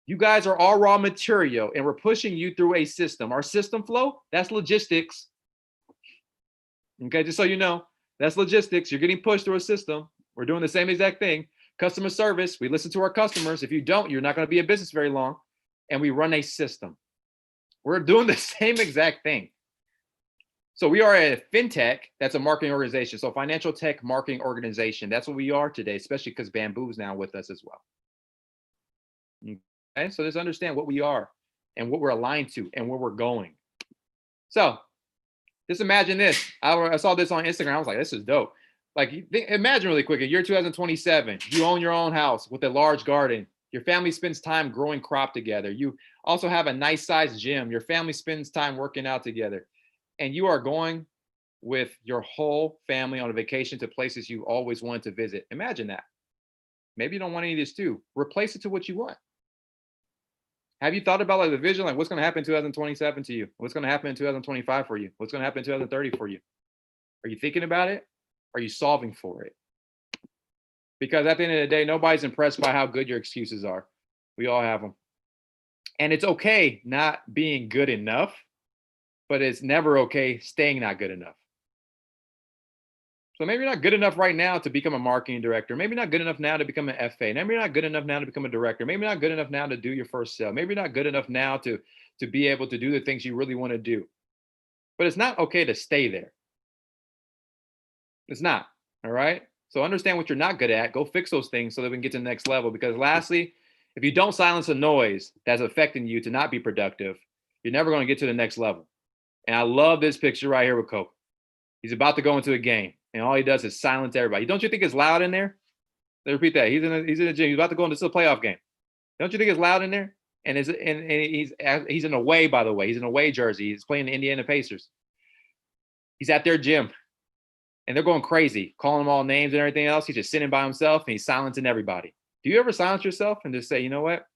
You guys are all raw material and we're pushing you through a system. Our system flow, that's logistics. Okay, just so you know, that's logistics. You're getting pushed through a system. We're doing the same exact thing. Customer service, we listen to our customers. If you don't, you're not going to be in business very long. And we run a system. We're doing the same exact thing. So we are a fintech, that's a marketing organization. So financial tech marketing organization. That's what we are today, especially because Bamboo's now with us as well. Okay, so just understand what we are and what we're aligned to and where we're going. So just imagine this. I saw this on Instagram. I was like, this is dope. Like, imagine really quick, in year 2027, you own your own house with a large garden. Your family spends time growing crop together. You also have a nice sized gym. Your family spends time working out together. And you are going with your whole family on a vacation to places you always wanted to visit. Imagine that. Maybe you don't want any of this too. Replace it to what you want. Have you thought about like the vision, like what's going to happen in 2027 to you? What's going to happen in 2025 for you? What's going to happen in 2030 for you? Are you thinking about it? Are you solving for it? Because at the end of the day, nobody's impressed by how good your excuses are. We all have them. And it's okay not being good enough, but it's never okay staying not good enough. So maybe you're not good enough right now to become a marketing director. Maybe not good enough now to become an FA. Maybe you're not good enough now to become a director. Maybe you're not good enough now to do your first sale. Maybe you're not good enough now to be able to do the things you really want to do. But it's not okay to stay there. It's not, all right? So understand what you're not good at. Go fix those things so that we can get to the next level. Because lastly, if you don't silence the noise that's affecting you to not be productive, you're never going to get to the next level. And I love this picture right here with Coke. He's about to go into a game, and all he does is silence everybody. Don't you think it's loud in there? Let me repeat that. He's in the gym. He's about to go into a playoff game. Don't you think it's loud in there? And he's in a away, by the way. He's in a away jersey. He's playing the Indiana Pacers. He's at their gym, and they're going crazy, calling him all names and everything else. He's just sitting by himself, and he's silencing everybody. Do you ever silence yourself and just say, you know what?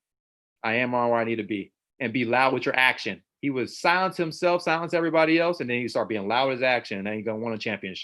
I am on where I need to be, and be loud with your action. He would silence himself, silence everybody else, and then he start being loud with his action, and then he's going to win a championship.